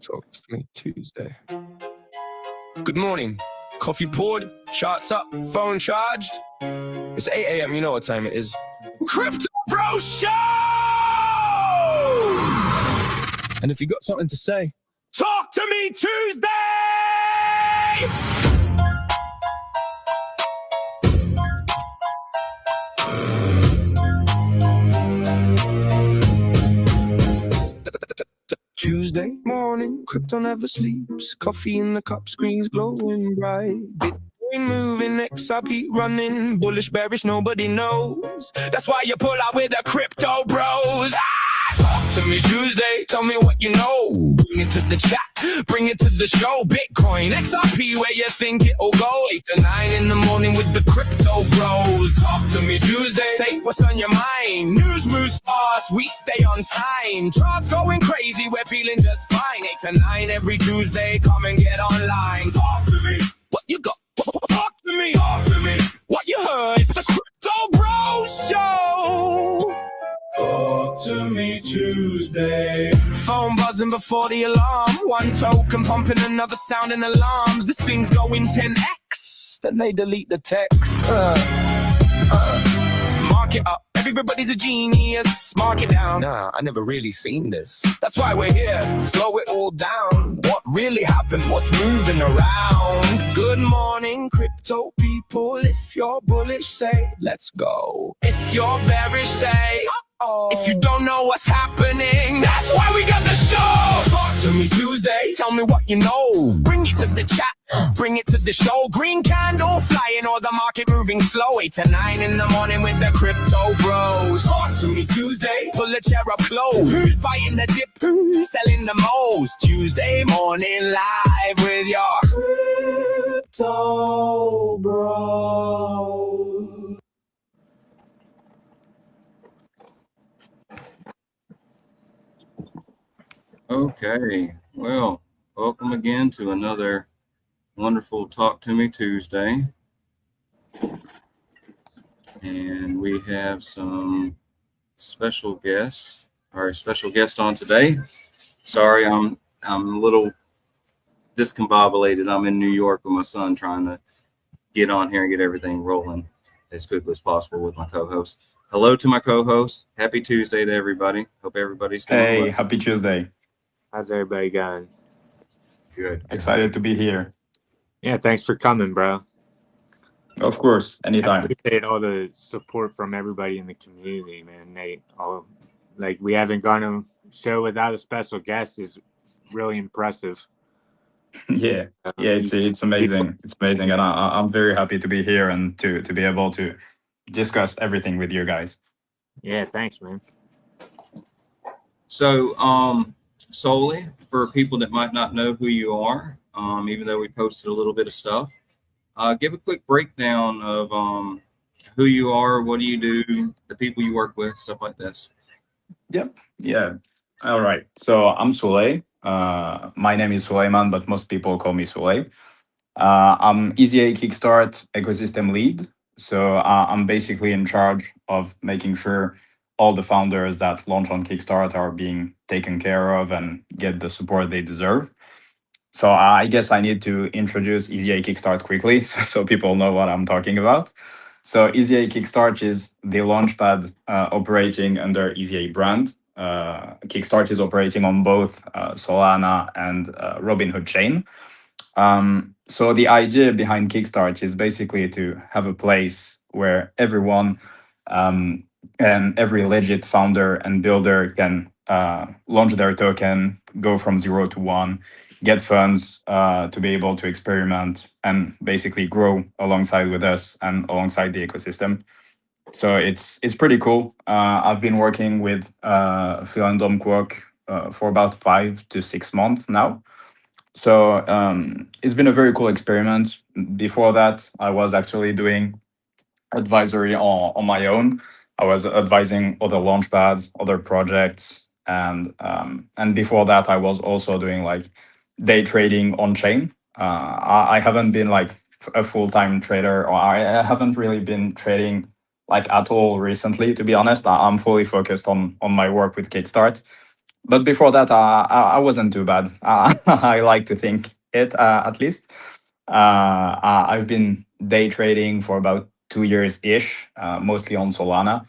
Talk to me Tuesday. Good morning. Coffee poured, charts up, phone charged. It's 8 a.m. You know what time it is. Crypto Bro Show! And if you got something to say, talk to me Tuesday! Tuesday morning, crypto never sleeps. Coffee in the cup, screens glowing bright. Bitcoin moving, XRP running. Bullish, bearish, nobody knows. That's why you pull out with the crypto bros. Talk to me Tuesday, tell me what you know. Bring it to the chat, bring it to the show. Bitcoin, XRP, where you think it'll go. 8 to 9 in the morning with the crypto bros. Talk to me Tuesday, say what's on your mind. News moves fast, we stay on time. Charts going crazy, we're feeling just fine. 8 to 9 every Tuesday, come and get online. Talk to me, what you got? Talk to me, talk to me. What you heard? It's the Crypto Bro Show. Talk to me Tuesday. Phone buzzing before the alarm. One token pumping, another sounding alarms. This thing's going 10x. Then they delete the text. Mark it up. Everybody's a genius. Mark it down. Nah, I never really seen this. That's why we're here. Slow it all down. What really happened? What's moving around? Good morning, crypto people. If you're bullish, say let's go. If you're bearish, say uh-oh. If you don't know what's happening, that's why we got the show. Talk to me Tuesday. Tell me what you know. Bring it to the chat. Bring it to the show. Green candle flying or the market moving slow. 8 to 9 in the morning with the crypto bros. Talk to me Tuesday. Pull a chair up close. Who's buying the dip? Who's selling the most? Tuesday morning live with your crypto bros. Okay, well, welcome again to another wonderful Talk to Me Tuesday. And we have some special guests, our special guest on today. Sorry, I'm a little discombobulated. I'm in New York with my son trying to get on here and get everything rolling as quickly as possible with my co-host. Hello to my co-host. Happy Tuesday to everybody. Hope everybody's doing well. Hey, happy Tuesday. How's everybody going? Good. Excited to be here. Yeah, thanks for coming, bro. Of course, I anytime. appreciate all the support from everybody in the community, man. We haven't gone to a show without a special guest is really impressive. Yeah, it's amazing. It's amazing, and I'm very happy to be here and to be able to discuss everything with you guys. Yeah, thanks, man. So, Soulie, for people that might not know who you are, even though we posted a little bit of stuff, give a quick breakdown of who you are, what do you do, the people you work with, stuff like this. Yep. Yeah. All right. So I'm Soulie. My name is Suleiman, but most people call me Soulie. I'm EasyA Kickstarter ecosystem lead. So I'm basically in charge of making sure all the founders that launch on Kickstarter are being taken care of and get the support they deserve. So I guess I need to introduce EasyA Kickstarter quickly so people know what I'm talking about. So EasyA Kickstarter is the launchpad operating under EasyA brand. Kickstarter is operating on both Solana and Robinhood chain. So the idea behind Kickstarter is basically to have a place where everyone and every legit founder and builder can launch their token, go from 0 to 1, get funds to be able to experiment and basically grow alongside with us and alongside the ecosystem. So it's pretty cool. I've been working with Phil and Dom Kwok for about 5 to 6 months now. So it's been a very cool experiment. Before that, I was actually doing advisory on my own. I was advising other launchpads, other projects, and before that, I was also doing like day trading on chain. I haven't been like a full-time trader, or I haven't really been trading like at all recently. To be honest, I'm fully focused on my work with Kickstart. But before that, I wasn't too bad. I like to think it, at least. I've been day trading for about 2 years ish, mostly on Solana,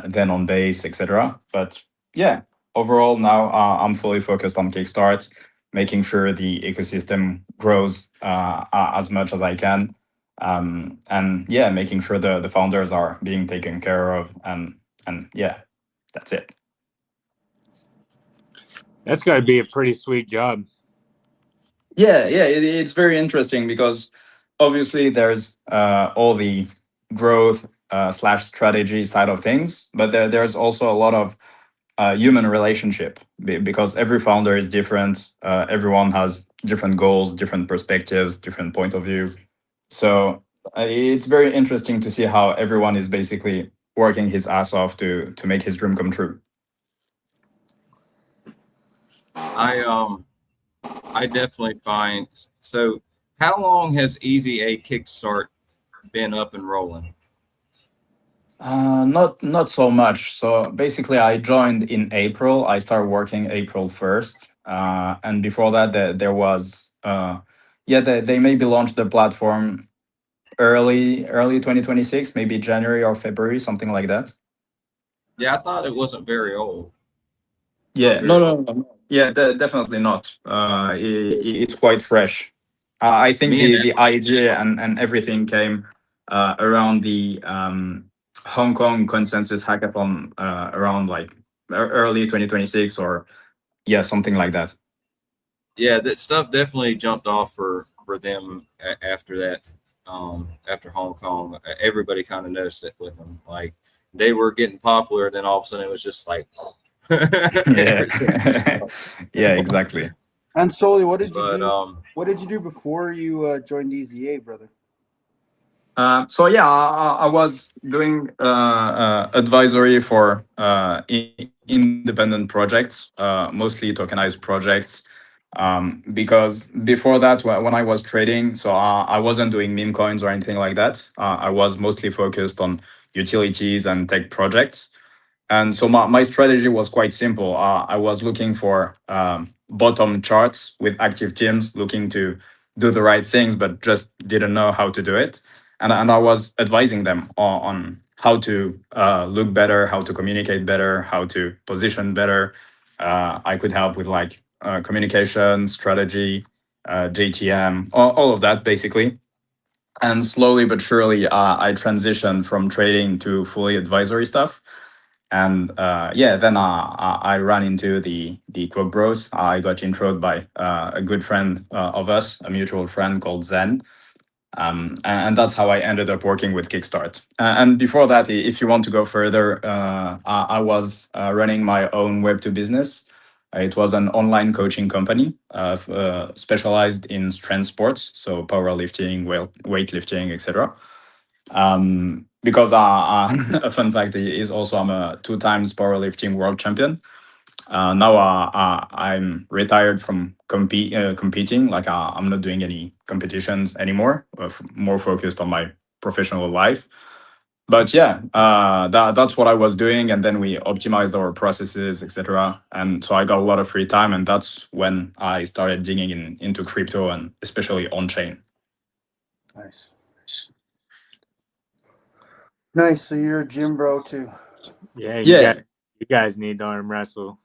then on Base, etc. But yeah, overall now I'm fully focused on Kickstart, making sure the ecosystem grows as much as I can, and yeah, making sure the founders are being taken care of, and yeah, that's it. That's got to be a pretty sweet job. Yeah, yeah, it's very interesting because obviously there's all the growth slash strategy side of things, but there's also a lot of human relationship because every founder is different. Everyone has different goals, different perspectives, different point of view. So it's very interesting to see how everyone is basically working his ass off to make his dream come true. I definitely find so. How long has EasyA Kickstart been up and rolling? Not so much. So basically, I joined in April. I started working April 1st, and before that, there was yeah, they maybe launched the platform early 2026, maybe January or February, something like that. Yeah, I thought it wasn't very old. Yeah, Not very no, old. no, no. Yeah, definitely not. It's quite fresh. I think Me and the idea and everything came around the Hong Kong Consensus Hackathon around like early 2026 or yeah, something like that. yeah, that stuff definitely jumped off for them after that. After Hong Kong, everybody kind of noticed it with them. Like they were getting popular, then all of a sudden it was just like Yeah, everything just yeah, exactly. And Soulie, what did you but do? What did you do before you joined EasyA, brother? So yeah, I was doing advisory for independent projects, mostly tokenized projects. Because before that, when I was trading, so I wasn't doing meme coins or anything like that. I was mostly focused on utilities and tech projects. And so my strategy was quite simple. I was looking for bottom charts with active teams looking to do the right things, but just didn't know how to do it. And I was advising them on how to look better, how to communicate better, how to position better. I could help with like communication, strategy, JTM, all of that basically. And slowly but surely, I transitioned from trading to fully advisory stuff. And yeah, then I ran into the Quote Bros. I got introed by a good friend of us, a mutual friend called Zen. And that's how I ended up working with Kickstart. And before that, if you want to go further, I was running my own Web2 business. It was an online coaching company specialized in strength sports, so powerlifting, weightlifting, etc. Because a fun fact is also I'm a 2 times powerlifting world champion. Now I'm retired from competing. Like I'm not doing any competitions anymore. More focused on my professional life. But yeah, that's what I was doing, and then we optimized our processes, etc. And so I got a lot of free time, and that's when I started digging into crypto and especially on chain. Nice. Nice. So you're a gym bro too. Yeah, Yeah. you guys need to arm wrestle.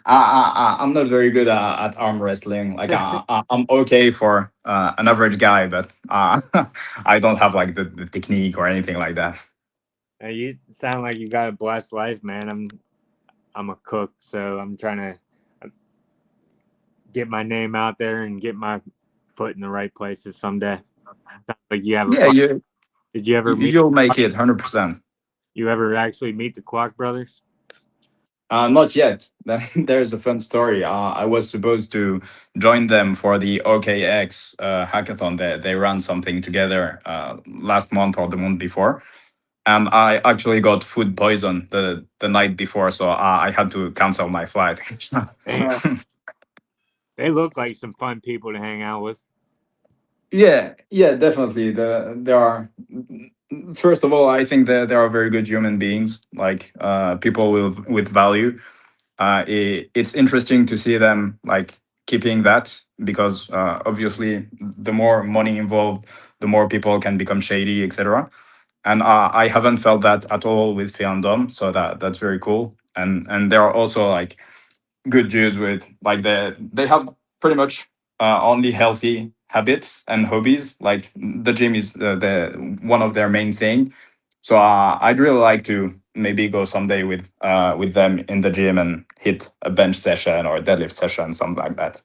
I'm not very good at arm wrestling. Like I'm okay for an average guy, but I don't have like the technique or anything like that. You sound like you got a blessed life, man. I'm a cook, so I'm trying to get my name out there and get my foot in the right places someday. Sounds like you have a Yeah, fun. Did you ever meet? you'll make it 100%. You ever actually meet the Kwok brothers? Not yet. There's a fun story. I was supposed to join them for the OKX hackathon. They ran something together last month or the month before. And I actually got food poison the night before, so I had to cancel my flight. They look like some fun people to hang out with. Yeah, yeah, definitely. There are. First of all, I think that there are very good human beings, like people with value. it's interesting to see them like keeping that because obviously the more money involved, the more people can become shady, etc. And I haven't felt that at all with Fiandom, so that's very cool. And there are also like good Jews with like they have pretty much only healthy habits and hobbies. Like the gym is the one of their main thing. So I'd really like to maybe go someday with them in the gym and hit a bench session or deadlift session, something like that.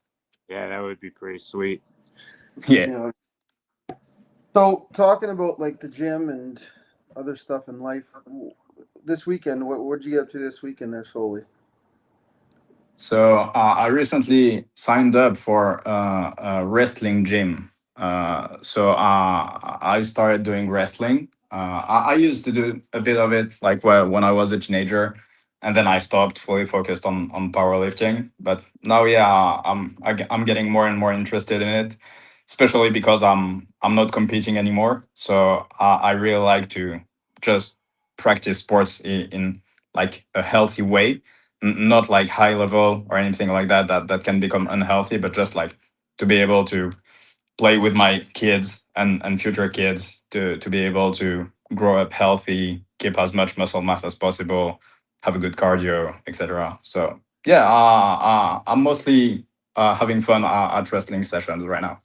Yeah, that would be pretty sweet. Yeah. Yeah. So talking about like the gym and other stuff in life, this weekend, what'd you get up to this weekend there, Soulie? So I recently signed up for a wrestling gym. I started doing wrestling. I used to do a bit of it like when I was a teenager, and then I stopped, fully focused on powerlifting. But now, yeah, I'm getting more and more interested in it, especially because I'm not competing anymore. So I really like to just practice sports in like a healthy way, not like high level or anything like that can become unhealthy, but just like to be able to play with my kids and future kids to be able to grow up healthy, keep as much muscle mass as possible, have a good cardio, etc. So yeah, I'm mostly having fun at wrestling sessions right now.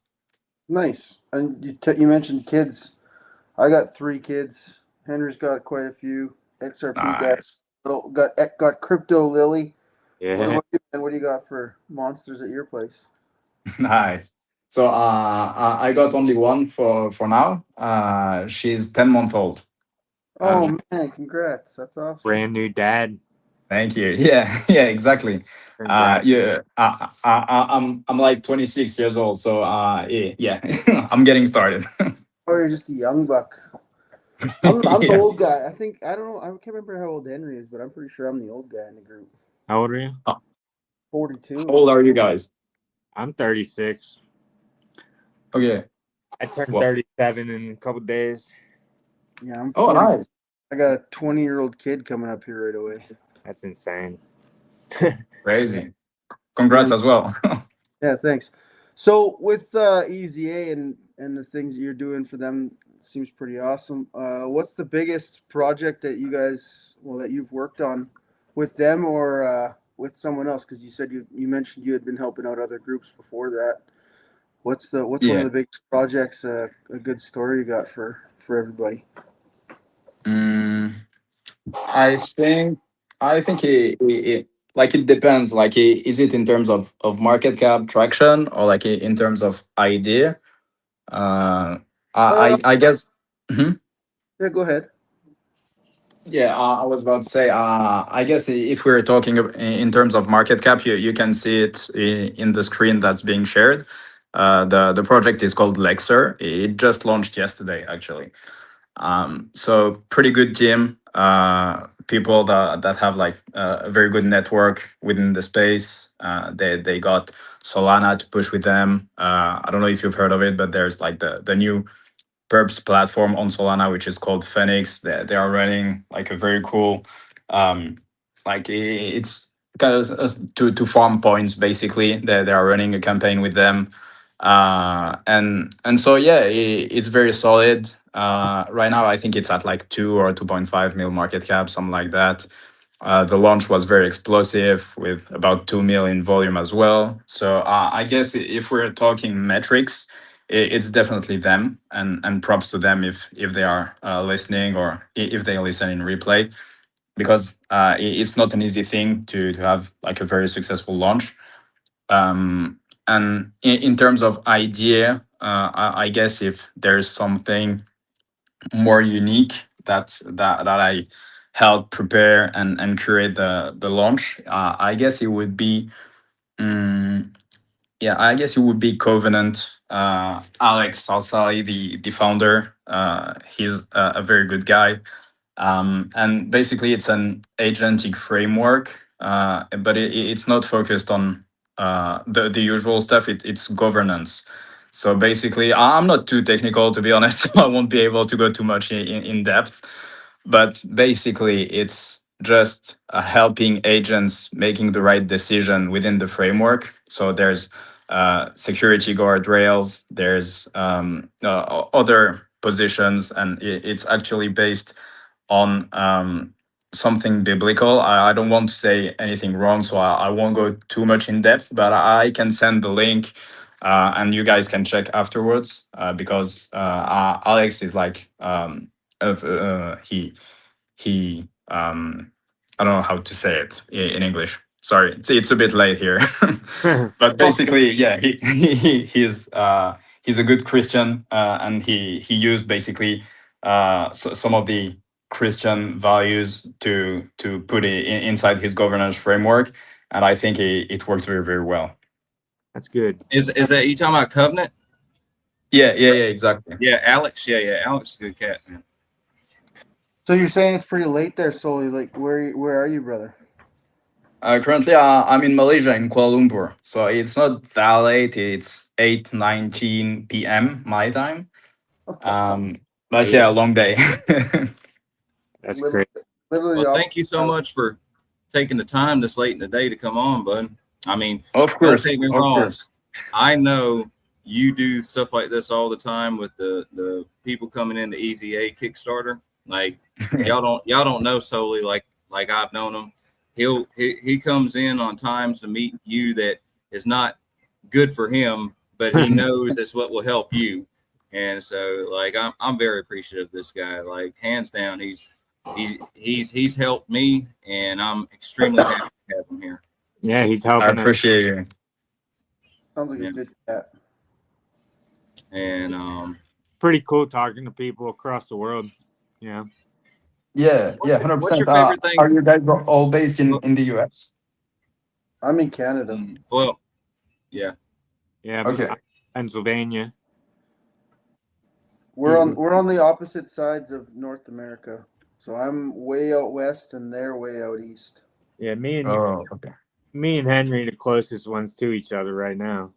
Nice. And you mentioned kids. I got 3 kids. Henry's got quite a few. XRP Nice. got Crypto Lily. What, Yeah. what, and what do you got for monsters at your place? Nice. So I got only one for now. She's 10 months old. Oh man, congrats! That's awesome. Brand new dad. Thank you. Yeah, yeah, exactly. Congrats. Yeah, I'm like 26 years old, so yeah, I'm getting started. Oh, you're just a young buck. I'm the Yeah. old guy. I don't know. I can't remember how old Henry is, but I'm pretty sure I'm the old guy in the group. How old are you? How 42. old are you guys? I'm 36. Okay. I turned Well, 37 in a couple days. Yeah, I'm oh, 40. nice. I got a 20-year-old kid coming up here right away. That's insane. Yeah, Crazy. yeah, Congrats as well. yeah. Thanks. So with EasyA and the things that you're doing for them seems pretty awesome. What's the biggest project that you guys, well, that you've worked on with them or with someone else? Because you said you mentioned you had been helping out other groups before that. What's one of Yeah. the big projects? A good story you got for everybody. Mm, I think it like it depends. Like, is it in terms of market cap traction or like in terms of idea? Uh, Uh, I guess. Mhm. yeah. Go ahead. Yeah, I was about to say. I guess if we're talking in terms of market cap, you can see it in the screen that's being shared. The project is called Lexer. It just launched yesterday, actually. So pretty good team. People that have like a very good network within the space. They got Solana to push with them. I don't know if you've heard of it, but there's like the new perps platform on Solana, which is called Phoenix. They are running like a very cool, um, like it's kind of to farm points basically. They are running a campaign with them, and so yeah, it's very solid. Right now, I think it's at like 2 or 2.5 mil market cap, something like that. The launch was very explosive with about 2 mil in volume as well. So I guess if we're talking metrics, it's definitely them, and props to them if they are listening or if they listen in replay, because it's not an easy thing to have like a very successful launch. And in terms of idea, I guess if there's something more unique that I helped prepare and curate the launch, I guess it would be. Um, yeah, I guess it would be Covenant. Alex Salsali, the founder, he's a very good guy. And basically, it's an agentic framework, but it's not focused on the usual stuff. It's governance. So basically, I'm not too technical, to be honest. So I won't be able to go too much in depth. But basically, just helping agents making the right decision within the framework. So there's security guardrails, there's other positions, and it's actually based on something biblical. I don't want to say anything wrong, so I won't go too much in depth, but I can send the link and you guys can check afterwards because Alex is like, he I don't know how to say it in English. Sorry, it's a bit late here, but basically, yeah, he's a good Christian, and he used basically some of the Christian values to put it inside his governance framework, and I think it works very, very well. That's good. Is that you talking about Covenant? Yeah, exactly. Yeah, Alex. Yeah, Alex is a good cat, man. So you're saying it's pretty late there, Soulie. Like, where are you, brother? Currently, I'm in Malaysia, in Kuala Lumpur. So it's not that late. It's 8:19 p.m. my time. But yeah, a long day. That's literally, great. literally. Well, thank you so much for taking the time this late in the day to come on, bud. I mean, Of course, don't take me of wrong. course. I know you do stuff like this all the time with the people coming into EasyA Kickstarter. Like y'all don't know Soulie like I've known him. He comes in on times to meet you that is not good for him, but he knows it's what will help you. And so like I'm very appreciative of this guy. Like hands down, he's helped me, and I'm extremely happy to have him here. Yeah, he's I helping us. appreciate you. Sounds like Yeah. a good cat. And Pretty cool talking to people across the world. Yeah. Yeah, 100%. What's your favorite thing? Are you guys all based in the US? I'm in Canada. Well, yeah. Yeah. but Okay. I'm Pennsylvania. We're on the opposite sides of North America. So I'm way out west and they're way out east. Yeah, me and Okay. Henry the closest ones to each other right now.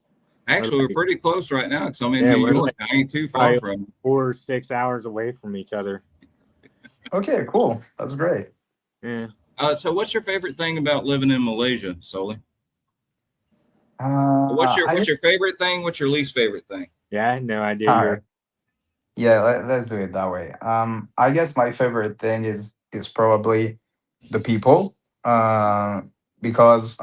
Actually, we're pretty close right now because I'm in Yeah, New we're York. like I ain't too far probably from. 4 or 6 hours away from each other. Okay, cool. That's great. Yeah. So, what's your favorite thing about living in Malaysia, Soulie? What's your favorite thing? What's your least favorite thing? Yeah, I had no idea All you're right. Yeah, let's do it that way. I guess my favorite thing is probably the people, because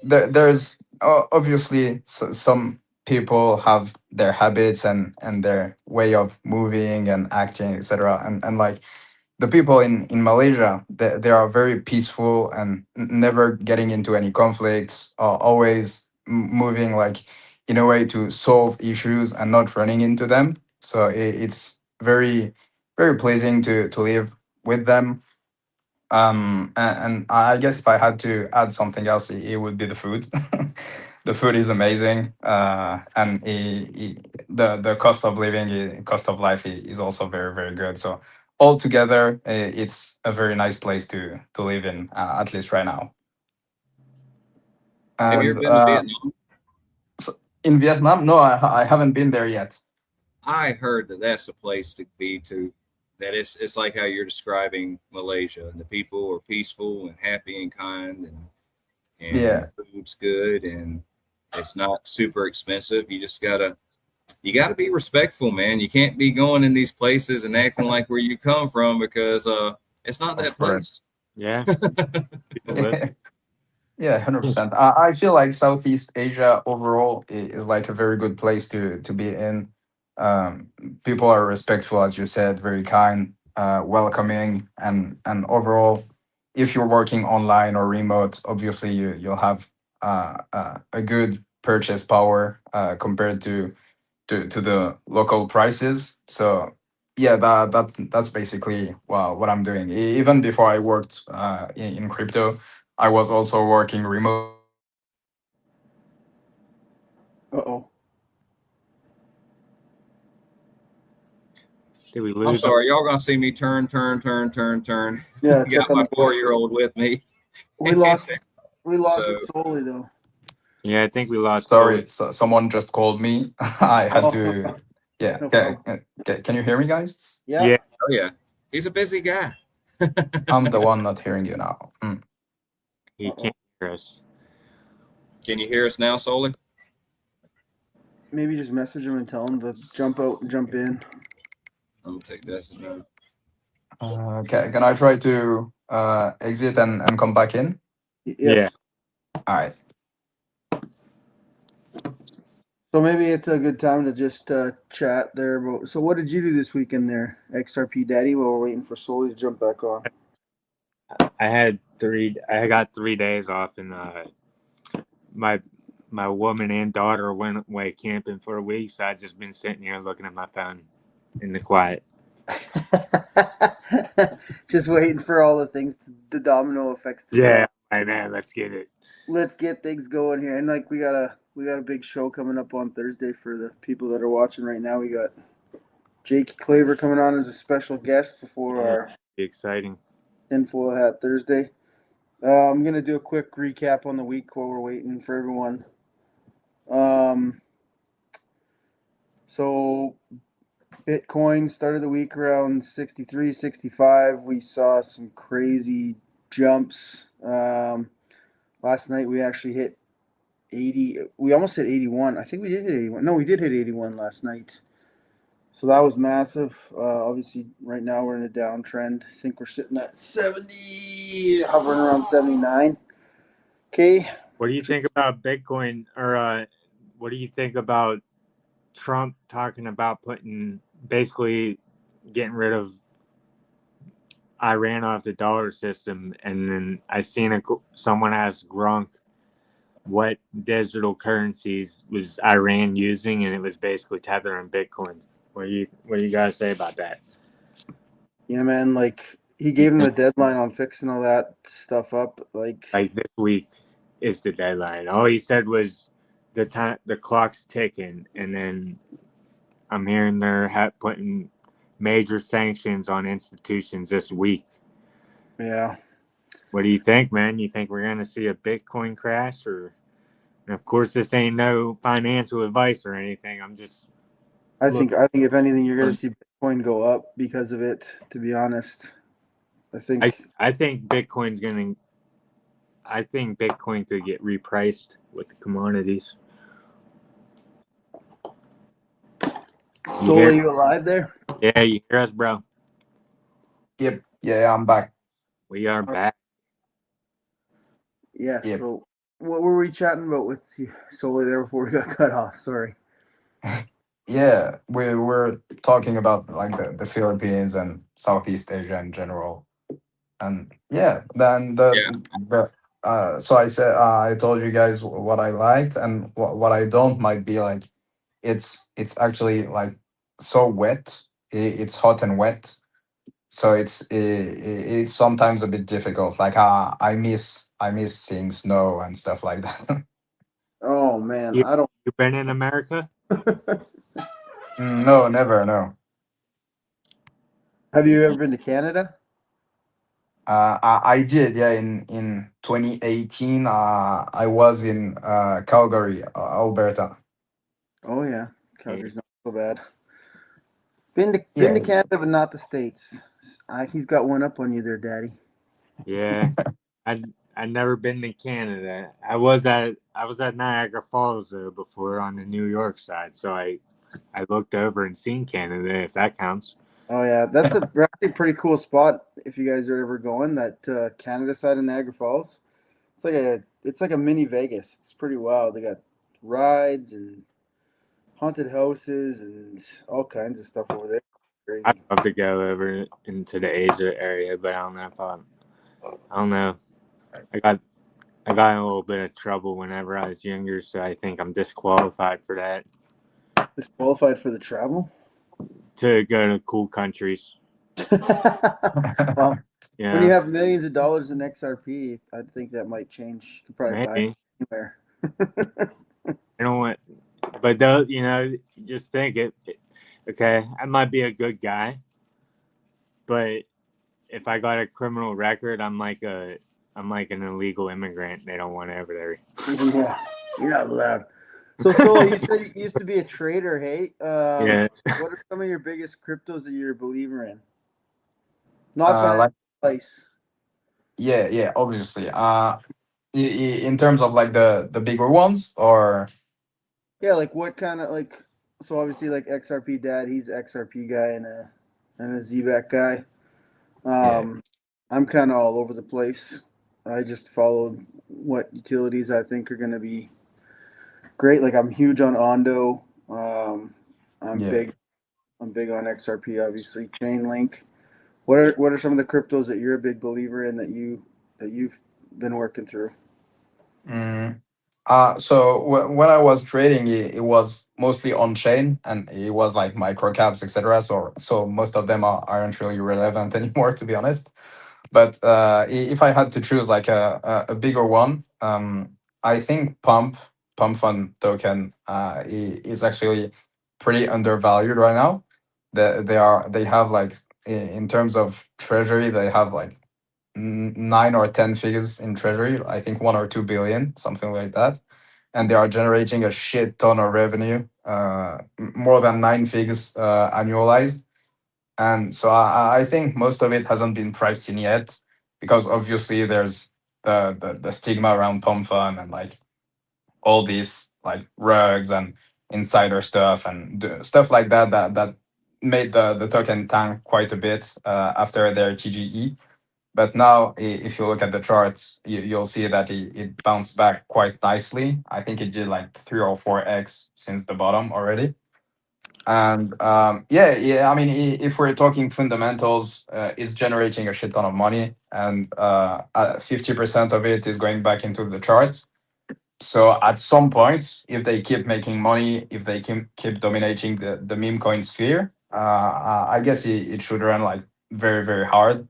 there's obviously some people have their habits and their way of moving and acting, etc. And like the people in Malaysia, they are very peaceful and never getting into any conflicts, always moving like in a way to solve issues and not running into them. So it's very, very pleasing to live with them. And I guess if I had to add something else, it would be the food. The food is amazing, and the cost of living, cost of life is also very, very good. So altogether, it's a very nice place to live in, at least right now. Have you And ever been to Vietnam? in Vietnam, no, I haven't been there yet. I heard that that's a place to be to. That it's like how you're describing Malaysia, and the people are peaceful and happy and kind, and Yeah. the food's good, and it's not super expensive. You gotta be respectful, man. You can't be going in these places and acting like where you come from, because it's not that place. yeah. Yeah, 100%. I feel like Southeast Asia overall is like a very good place to be in. People are respectful, as you said, very kind, welcoming, and overall, if you're working online or remote, obviously you'll have a good purchase power compared to the local prices. So yeah, that's basically what I'm doing. Even before I worked in crypto, I was also working remote. Uh-oh. Did we I'm lose? sorry, y'all gonna see me turn. Yeah, I check got on my the 4-year-old with me. We lost So- it solely though. Yeah, I think we lost. Sorry, so someone just called me. I had Oh. to. Yeah. No Okay. problem. Can you hear me, guys? Yeah. Yeah. Oh yeah, he's a busy guy. I'm the one not hearing you now. He can't hear us. Can you hear us now, Soulie? Maybe just message him and tell him to jump out and jump in. I'm gonna take that as a no. Okay, can I try to exit and come back in? Yes. Yeah. All right. So maybe it's a good time to just chat there about. So what did you do this weekend there, XRP Daddy? While we're waiting for Soulie to jump back on. I got 3 days off, and my woman and daughter went away camping for a week, so I've just been sitting here looking at my phone in the quiet. Just waiting for all the things, the domino effects to Yeah, go. hey man, let's get it. Let's get things going here. And like we got a big show coming up on Thursday for the people that are watching right now. We got Jake Claver coming on as a special guest before our Be exciting. Tinfoil Hat Thursday. I'm gonna do a quick recap on the week while we're waiting for everyone. So Bitcoin started the week around 63, 65. We saw some crazy jumps. Last night we actually hit 80. We almost hit 81. I think we did hit 81. No, we did hit 81 last night. So that was massive. Obviously, right now we're in a downtrend. I think we're sitting at 70, hovering around 79. Okay. What do you think about Bitcoin, or what do you think about Trump talking about basically getting rid of Iran off the dollar system? And then I seen someone asked Gronk what digital currencies was Iran using, and it was basically Tether and Bitcoin. What do you guys say about that? Yeah, man. Like he gave him a deadline on fixing all that stuff up. Like This week is the deadline. All he said was the clock's ticking, and then I'm hearing they're putting major sanctions on institutions this week. yeah. What do you think, man? You think we're gonna see a Bitcoin crash, or? And of course, this ain't no financial advice or anything. I'm just. I think if anything, you're gonna see Bitcoin go up because of it. To be honest, I think I think Bitcoin's gonna. I think Bitcoin could get repriced with the commodities. So are you alive there? Yeah, you hear us, bro? Yep. Yeah, I'm back. We are back. Yeah. Yep. So what were we chatting about with Soulie there before we got cut off? Sorry. Yeah, we were talking about like the Philippines and Southeast Asia in general, and yeah, then so I said I told you guys what I liked and what I don't might be like. It's actually like so wet. It's hot and wet, so it's sometimes a bit difficult. Like I miss seeing snow and stuff like that. Oh man, You I don't. you been in America? No, never, no. Have you ever been to Canada? I did, yeah. In 2018, I was in Calgary, Alberta. Oh yeah, Calgary's not so bad. Been to Yeah, Canada, but not the States. He's got one up on you there, Daddy. Yeah, I never been to Canada. I was at Niagara Falls though before on the New York side, so I looked over and seen Canada, if that counts. Oh yeah, that's actually a pretty cool spot if you guys are ever going. That Canada side of Niagara Falls. It's like a mini Vegas. It's pretty wild. They got rides and haunted houses and all kinds of stuff over there. I'd Crazy. love to go over into the Asia area, but I don't know if I don't know. I got in a little bit of trouble whenever I was younger, so I think I'm disqualified for that Disqualified for the travel. to go to cool countries. Well, Yeah, when you have millions of dollars in XRP, I think that might change. You could probably buy maybe. it anywhere. I don't want, but though just think it. Okay, I might be a good guy, but if I got a criminal record, I'm like an illegal immigrant. They don't want over there. Yeah, you're not allowed. So you said you used to be a trader, hey? Yeah. What are some of your biggest cryptos that you're a believer in? Not like financial Ice. Yeah, obviously. In terms of like the bigger ones, or Yeah, like what kind of like? So obviously, like XRP dad, he's XRP guy and a ZBAC guy. yeah, I'm kind of all over the place. I just followed what utilities I think are going to be great. Like I'm huge on Ondo. I'm yeah. big. I'm big on XRP, obviously. Chainlink. What are some of the cryptos that you're a big believer in that you've been working through? Mm. So when I was trading, it was mostly on chain, and it was like micro caps, etc. So most of them aren't really relevant anymore, to be honest. But if I had to choose like a bigger one, I think Pump Fund token is actually pretty undervalued right now. They have like in terms of treasury, they have like 9 or 10 figures in treasury. I think 1 or 2 billion, something like that, and they are generating a shit ton of revenue, more than 9 figures annualized. And so I think most of it hasn't been priced in yet, because obviously there's the stigma around pump fund and like all these like rugs and insider stuff and stuff like that made the token tank quite a bit after their TGE. But now, if you look at the charts, you'll see that it bounced back quite nicely. I think it did like 3 or 4x since the bottom already. And yeah. I mean, if we're talking fundamentals, it's generating a shit ton of money, and 50% of it is going back into the charts. So at some point, if they keep making money, if they keep dominating the meme coin sphere, I guess it should run like very, very hard.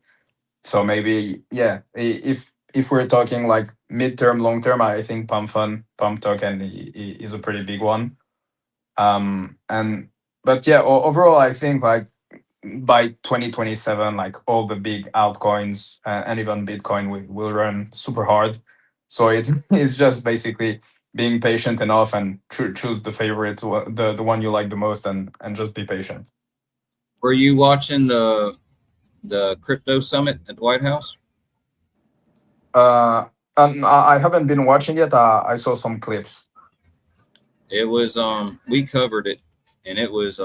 So maybe, yeah, if we're talking like midterm, long term, I think pump token is a pretty big one. And but yeah, overall, I think like by 2027, like all the big altcoins and even Bitcoin will run super hard. So it's just basically being patient enough and choose the favorite, the one you like the most, and just be patient. Were you watching the crypto summit at the White House? Uh, and I haven't been watching it. I saw some clips. It was we covered it, and it was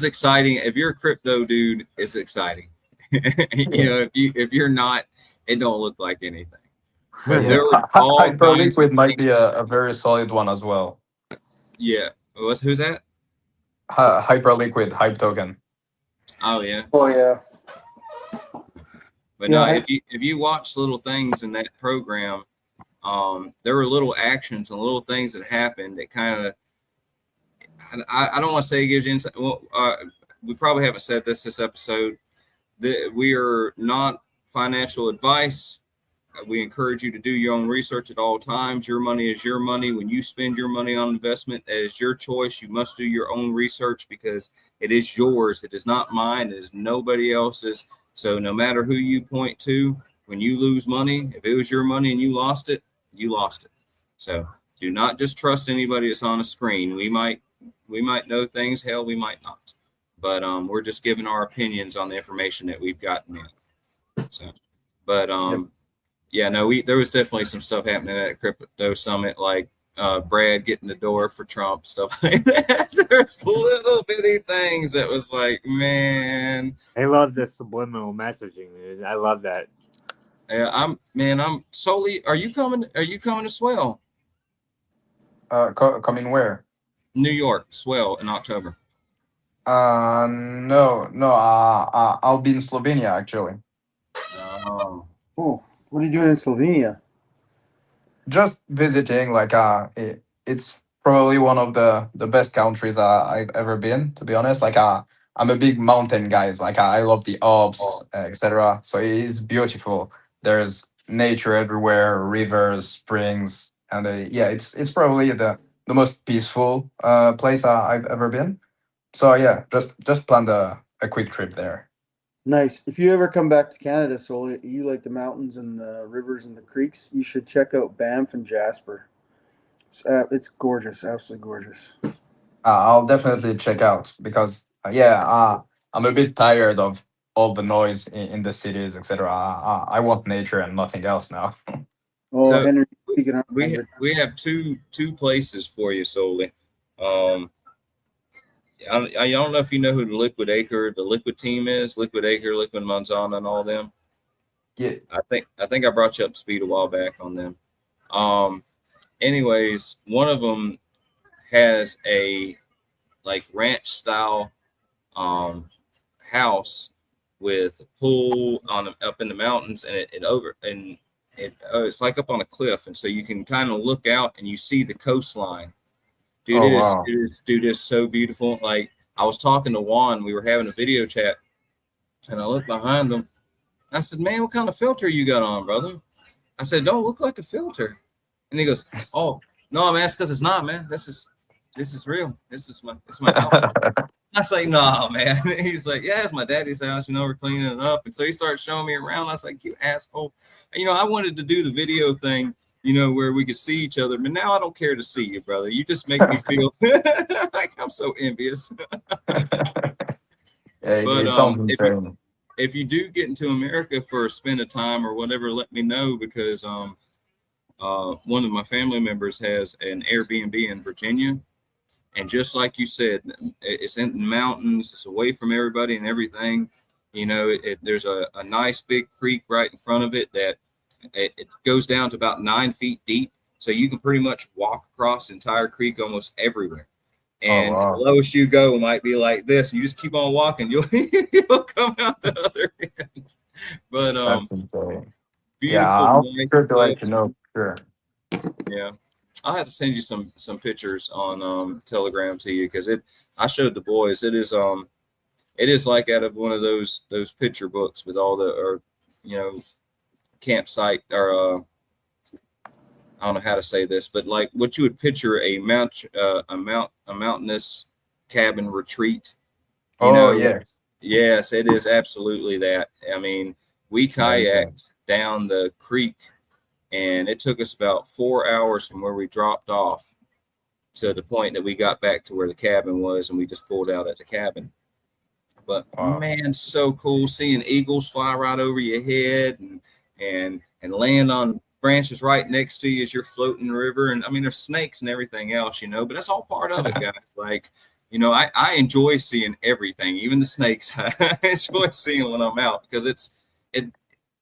exciting. If you're a crypto dude, it's exciting. You know, if you're not, it don't look like anything. But Yeah, there were all kinds of Hyperliquid might things. be a very solid one as well. Yeah. Who's that? Hyperliquid hype token. Oh yeah. Oh yeah, But yeah. no, if you watch little things in that program, there were little actions and little things that happened that kind of, I don't want to say it gives you insight. Well, we probably haven't said this episode, that we are not financial advice. We encourage you to do your own research at all times. Your money is your money. When you spend your money on investment, it is your choice. You must do your own research because it is yours. It is not mine. It is nobody else's. So no matter who you point to, when you lose money, if it was your money and you lost it, you lost it. So do not just trust anybody that's on a screen. We might know things. Hell, we might not. But we're just giving our opinions on the information that we've gotten in. So, but Yep. yeah, no, there was definitely some stuff happening at crypto summit, like Brad getting the door for Trump, stuff like that. There's little bitty things that was like, man, They love the subliminal messaging, dude. I love that. I'm Soulie. Are you coming? Are you coming to Swell, Coming where? New York, Swell in October? No. I'll be in Slovenia actually. Oh, Oh, what are you doing in Slovenia? Just visiting. Like it's probably one of the best countries I've ever been. To be honest, like I'm a big mountain guy. Like I love the Alps, etc. So it's beautiful. There's nature everywhere, rivers, springs, and yeah, it's probably the most peaceful place I've ever been. So yeah, just planned a quick trip there. Nice. If you ever come back to Canada, so you like the mountains and the rivers and the creeks, you should check out Banff and Jasper. It's gorgeous, absolutely gorgeous. I'll definitely check out because yeah, I'm a bit tired of all the noise in the cities, etc. I want nature and nothing else now. Oh, So Henry, speaking of we have two places for you, Soulie. Um, I don't know if you know who the Liquid team is, Liquid Acre, Liquid Manzana, and all them. Yeah. I think I brought you up to speed a while back on them. Anyways, one of them has a like ranch style house with a pool on up in the mountains, and it's like up on a cliff, and so you can kind of look out and you see the coastline. Dude, Oh wow. dude, it's so beautiful. Like I was talking to Juan, we were having a video chat, and I looked behind them. I said, "Man, what kind of filter you got on, brother?" I said, "Don't look like a filter." And he goes, "Oh, no, man, it's because it's not, man. This is real. It's my house." I was like, "Nah, man." He's like, "Yeah, it's my daddy's house. You know, we're cleaning it up." And so he started showing me around. I was like, "You asshole!" And, you know, I wanted to do the video thing, you know, where we could see each other, but now I don't care to see you, brother. You just make me feel like I'm so envious. Yeah, But it sounds insane. if you do get into America for a spend of time or whatever, let me know, because one of my family members has an Airbnb in Virginia. And just like you said, it's in the mountains, it's away from everybody and everything. You know, there's a nice big creek right in front of it that it goes down to about 9 feet deep. So you can pretty much walk across the entire creek almost everywhere. Oh And the wow. lowest you go might be like this. You just keep on walking, you'll come out the other end. But That's insane. Yeah, beautiful, I'll nice sure to let you cliffs. know. Sure. Yeah, I'll have to send you some pictures on Telegram to you, because I showed the boys. It is like out of one of those picture books with all the, or you know, campsite, or I don't know how to say this, but like what you would picture a mountainous cabin retreat. You Oh know, yes. yes, it is absolutely that. I mean, we Amazing. kayaked down the creek, and it took us about 4 hours from where we dropped off to the point that we got back to where the cabin was, and we just pulled out at the cabin. But Wow. man, so cool seeing eagles fly right over your head, and land on branches right next to you as you're floating the river. And I mean, there's snakes and everything else, you know, but that's all part of it, guys. Like, you know, I enjoy seeing everything, even the snakes. I enjoy seeing when I'm out, because it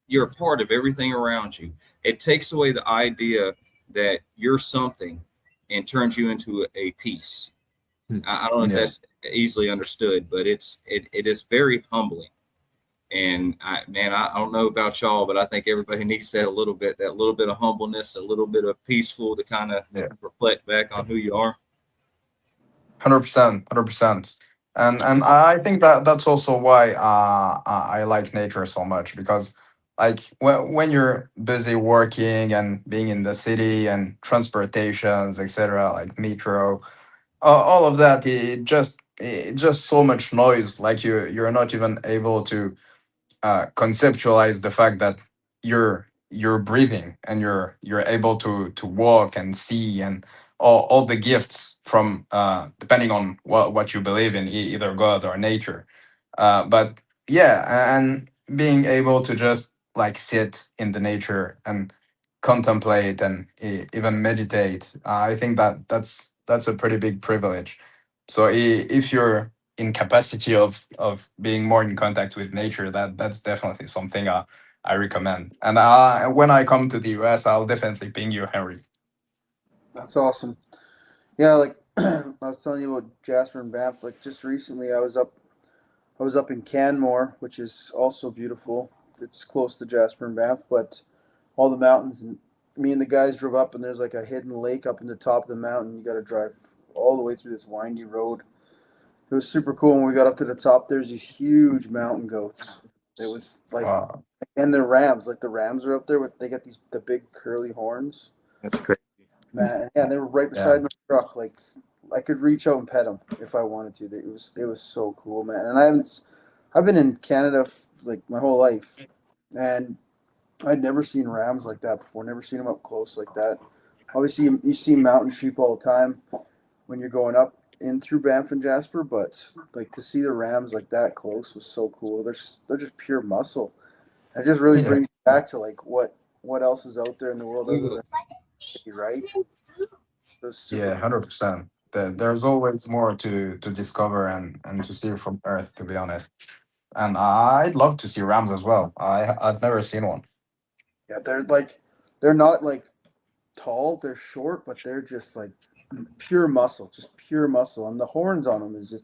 you're a part of everything around you. It takes away the idea that you're something and turns you into a piece. I don't know if Yeah. that's easily understood, but it is very humbling. And I don't know about y'all, but I think everybody needs that little bit of humbleness, a little bit of peaceful to kind of Yeah. reflect back on who you are. 100%. 100%. And I think that that's also why I like nature so much, because like when you're busy working and being in the city and transportations, etc., like metro, all of that, it just so much noise. Like you're not even able to conceptualize the fact that you're breathing and you're able to walk and see, and all the gifts from depending on what you believe in, either God or nature. But yeah, and being able to just like sit in the nature and contemplate and even meditate, I think that that's a pretty big privilege. So if you're in capacity of being more in contact with nature, that's definitely something I recommend. And when I come to the US, I'll definitely ping you, Henry. That's awesome. Yeah, like I was telling you about Jasper and Banff. Like just recently, I was up in Canmore, which is also beautiful. It's close to Jasper and Banff, but all the mountains, and me and the guys drove up, and there's like a hidden lake up in the top of the mountain. You got to drive all the way through this windy road. It was super cool. When we got up to the top, there's these huge mountain goats. It was like, Wow. and the rams, like the rams are up there with, they got the big curly horns. That's crazy. Man, yeah, they were right Yeah. beside my truck. Like I could reach out and pet them if I wanted to. It was so cool, man. And I've been in Canada like my whole life, and I'd never seen rams like that before. Never seen them up close like that. Obviously, you see mountain sheep all the time when you're going up, in through Banff and Jasper, but like to see the Rams like that close was so cool. They're just pure muscle. It just really brings you back to like what else is out there in the world other than city, right? Those super. Yeah, 100%. There's always more to discover and to see from Earth, to be honest. And I'd love to see rams as well. I've never seen one. Yeah, they're not like tall. They're short, but they're just like pure muscle, just pure muscle. And the horns on them is just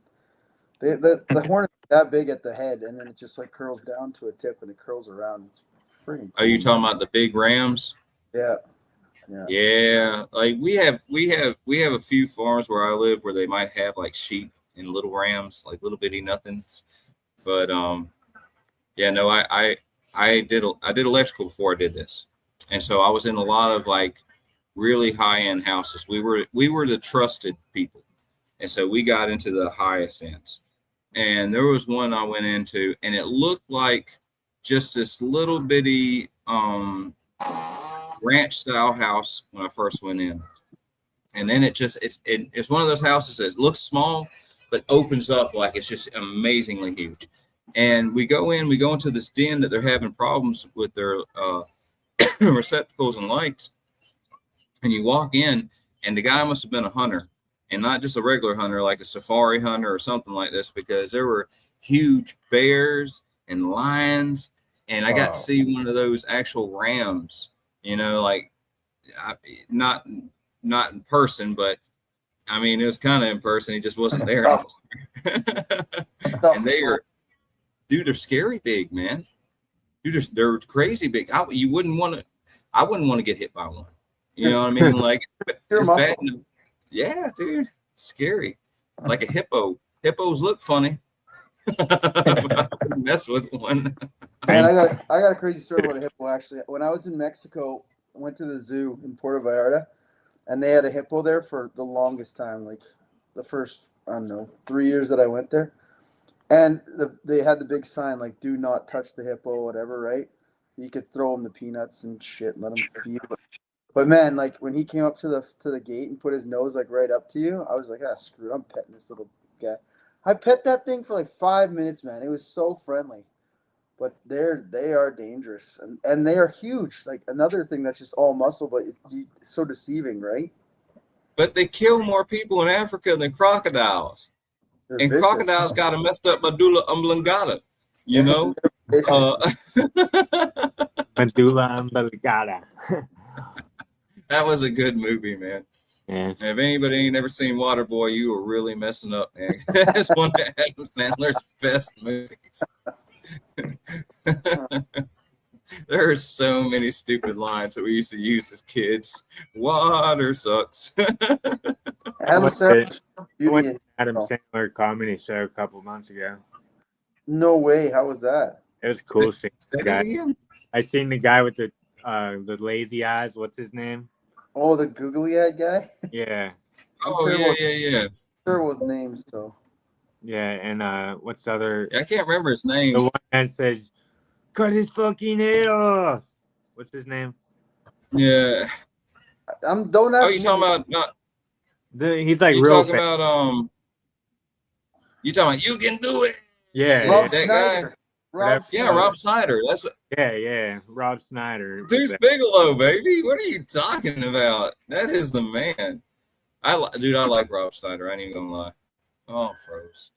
the horn is that big at the head, and then it just like curls down to a tip and it curls around. It's freaking Are you cool. talking about the big rams? Yeah. Yeah, like we have a few farms where I live where they might have like sheep and little rams, like little bitty nothings. But yeah, no, I did electrical before I did this, and so I was in a lot of like really high end houses. We were the trusted people, and so we got into the highest ends. And there was one I went into, and it looked like just this little bitty ranch style house when I first went in, and then it's one of those houses that looks small but opens up like it's just amazingly huge. And we go into this den that they're having problems with their receptacles and lights, and you walk in, and the guy must have been a hunter, and not just a regular hunter like a safari hunter or something like this, because there were huge bears and lions, and I got to see one of those actual rams. Like not in person, but I mean, it was kind of in person. He just wasn't there anymore. And they're scary big, man. Dude, they're crazy big. I wouldn't want to get hit by one. You know what I mean? Like it's bad. Yeah, dude, scary. Like a hippo. Hippos look funny. I wouldn't mess with one. Man, I got a crazy story about a hippo actually. When I was in Mexico, I went to the zoo in Puerto Vallarta, and they had a hippo there for the longest time, like the first, I don't know, 3 years that I went there. And they had the big sign like "Do not touch the hippo," whatever, right? You could throw him the peanuts and shit and let him feed. But man, like when he came up to the gate and put his nose like right up to you, I was like, screw it, I'm petting this little guy. I pet that thing for like 5 minutes, man. It was so friendly. But they are dangerous, and they are huge. Like another thing that's just all muscle, but it's so deceiving, right? But they kill more people in Africa than crocodiles. They're And vicious. crocodiles got a messed up medulla oblongata, you know? Medulla oblongata. That was a good movie, man. Yeah. If anybody ain't ever seen Waterboy, you were really messing up, man. That's one of Adam Sandler's best movies. There are so many stupid lines that we used to use as kids. Water sucks. Adam Sandler. I went to Adam Sandler comedy show a couple months ago. No way. How was that? It was cool seeing the guy. I seen the guy with the lazy eyes. What's his name? Oh, the googly eyed guy. Yeah. Oh yeah. Terrible with names, so. Yeah, and what's the other? I can't remember his name. The one that says, "Cut his fucking head off." What's his name? Yeah. Don't ask. Oh, you talking about not? He's like You real. talking about You talking about You Can Do It? Yeah, Rob that Schneider. guy. Rob Snyder. That's what. Yeah, Rob Snyder. Deuce Bigelow, baby. What are you talking about? That is the man. I like Rob Snyder. I ain't even gonna lie. Oh, froze.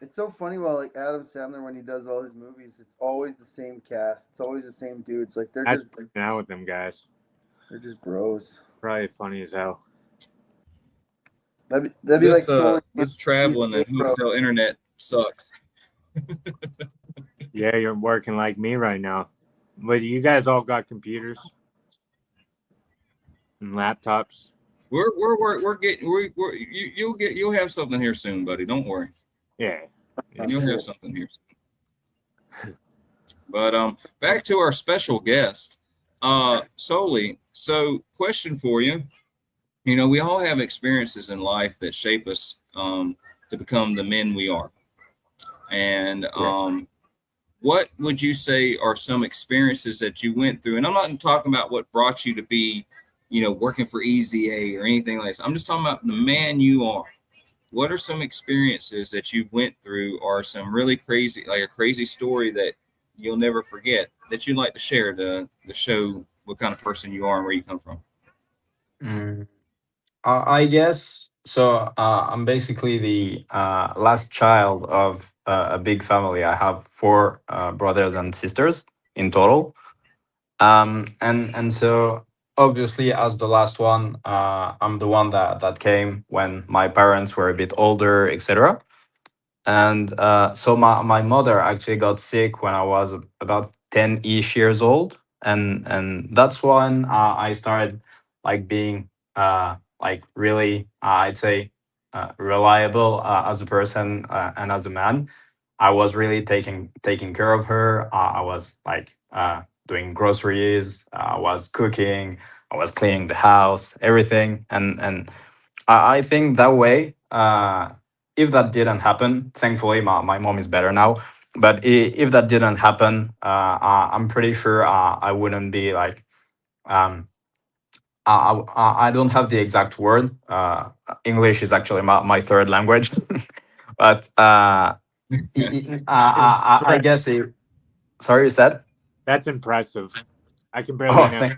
It's so funny. Well, like Adam Sandler, when he does all his movies, it's always the same cast. It's always the same dudes. Like they're just out with them guys. They're just bros. Probably funny as hell. That'd be like this traveling and hotel internet sucks. Yeah, you're working like me right now. But you guys all got computers and laptops. You'll have something here soon, buddy. Don't worry. Yeah. You'll have something here soon. But back to our special guest, Soulie. So, question for you. You know, we all have experiences in life that shape us to become the men we are. And what would you say are some experiences that you went through? And I'm not talking about what brought you to be, working for EasyA or anything like that. I'm just talking about the man you are. what are some experiences that you've went through, or some really crazy, like a crazy story that you'll never forget that you'd like to share to show what kind of person you are and where you come from? Mm, I guess so. I'm basically the last child of a big family. I have four brothers and sisters in total. And so obviously, as the last one, I'm the one that came when my parents were a bit older, etc. And so my mother actually got sick when I was about 10-ish years old, and that's when I started like being like really I'd say reliable as a person and as a man. I was really taking care of her. I was like doing groceries. I was cooking. I was cleaning the house, everything, and I think that way, if that didn't happen, thankfully my mom is better now. But if that didn't happen, I'm pretty sure I wouldn't be like, um, I don't have the exact word. English is actually my third language, but It's I guess it. Sorry, you said? That's impressive. I can barely Oh, know.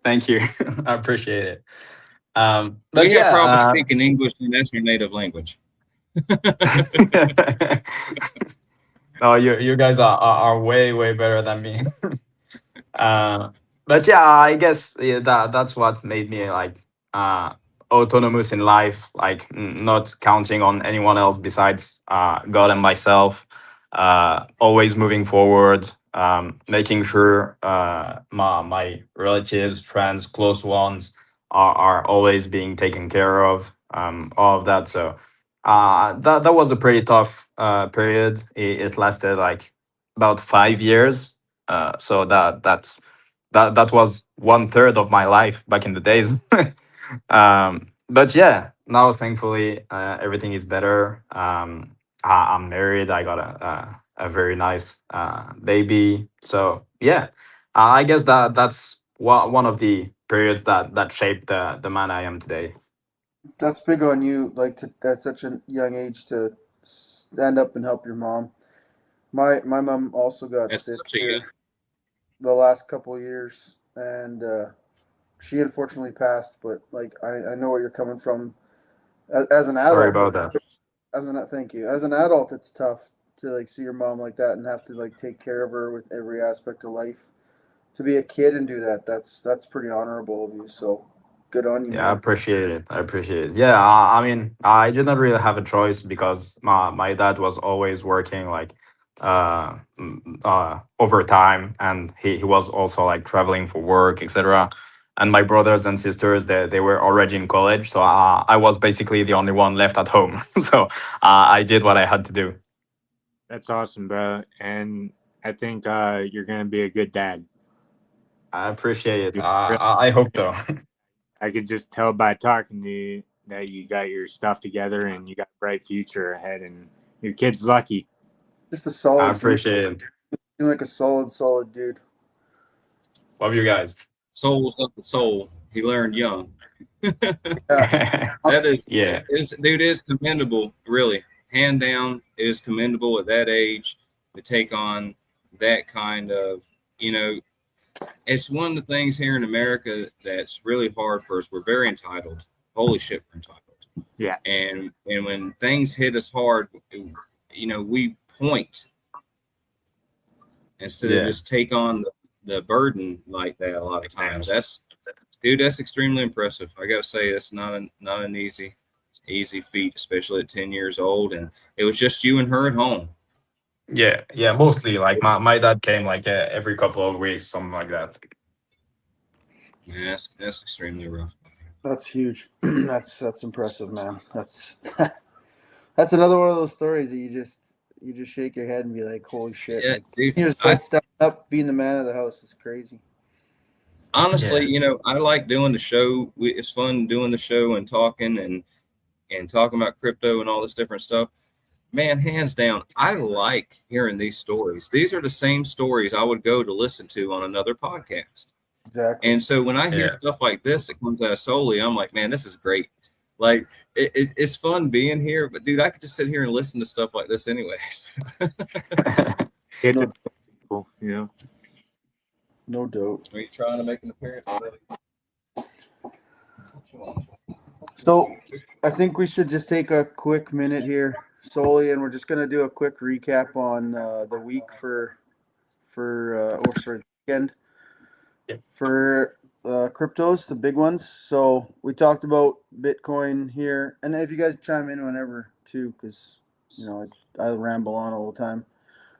thank you. I appreciate it. We But have problems yeah. speaking English, and that's your native language. No, you guys are way better than me. uh, but yeah, I guess that's what made me like uh, autonomous in life, like not counting on anyone else besides God and myself. Always moving forward, making sure my relatives, friends, close ones are always being taken care of. All of that. So that was a pretty tough period. It lasted like about 5 years. So that was one third of my life back in the days. But yeah, now thankfully everything is better. I'm married. I got a very nice baby. So yeah, I guess that's one of the periods that shaped the man I am today. That's big on you, like to at such a young age to stand up and help your mom. My mom also got That's sick such a here the last couple of years, and she unfortunately passed. But like I know where you're coming from. As an Sorry adult, about that. thank you. As an adult, it's tough to like see your mom like that and have to like take care of her with every aspect of life. To be a kid and do that, that's pretty honorable of you. So good on you, Yeah, I man. appreciate it. I appreciate it. Yeah, I mean, I did not really have a choice because my dad was always working like overtime, and he was also like traveling for work, etc. And my brothers and sisters, they were already in college, so I was basically the only one left at home. So I did what I had to do. That's awesome, bro. And I think you're gonna be a good dad. I appreciate it. You're really, I hope so. I could just tell by talking to you that you got your stuff together and you got a bright future ahead, and your kid's lucky. Just a I solid. appreciate it. Seem like a solid dude. Love you guys. soul's up the soul. He learned young. Yeah. That Yeah. is dude is commendable, really. Hand down, it is commendable at that age to take on that kind of, you know, it's one of the things here in America that's really hard for us. We're very entitled. Holy shit, we're entitled. Yeah. And when things hit us hard, you know, we point instead of Yeah. just take on the burden like that a lot of times. That's dude, that's extremely impressive. I gotta say, it's not an easy feat, especially at 10 years old, and it was just you and her at home. Yeah, mostly like my dad came like every couple of weeks, something like that. Yeah, that's extremely rough. That's huge. That's impressive, man. That's that's another one of those stories that you just shake your head and be like, holy shit! Yeah, Like dude. years I old, stepping up, being the man of the house is crazy. honestly, Yeah, you know, I like doing the show. It's fun doing the show and talking and talking about crypto and all this different stuff. Man, hands down, I like hearing these stories. These are the same stories I would go to listen to on another podcast. Exactly. And so when I hear yeah, stuff like this that comes out of Soulie, I'm like, man, this is great. Like it's fun being here, but dude, I could just sit here and listen to stuff like this anyways. Get No, to people, you know. no doubt. Are you trying to make an appearance? So I think we should just take a quick minute here, Soulie, and we're just gonna do a quick recap on the week weekend for cryptos, the big ones. So we talked about Bitcoin here, and if you guys chime in whenever too, because I ramble on all the time.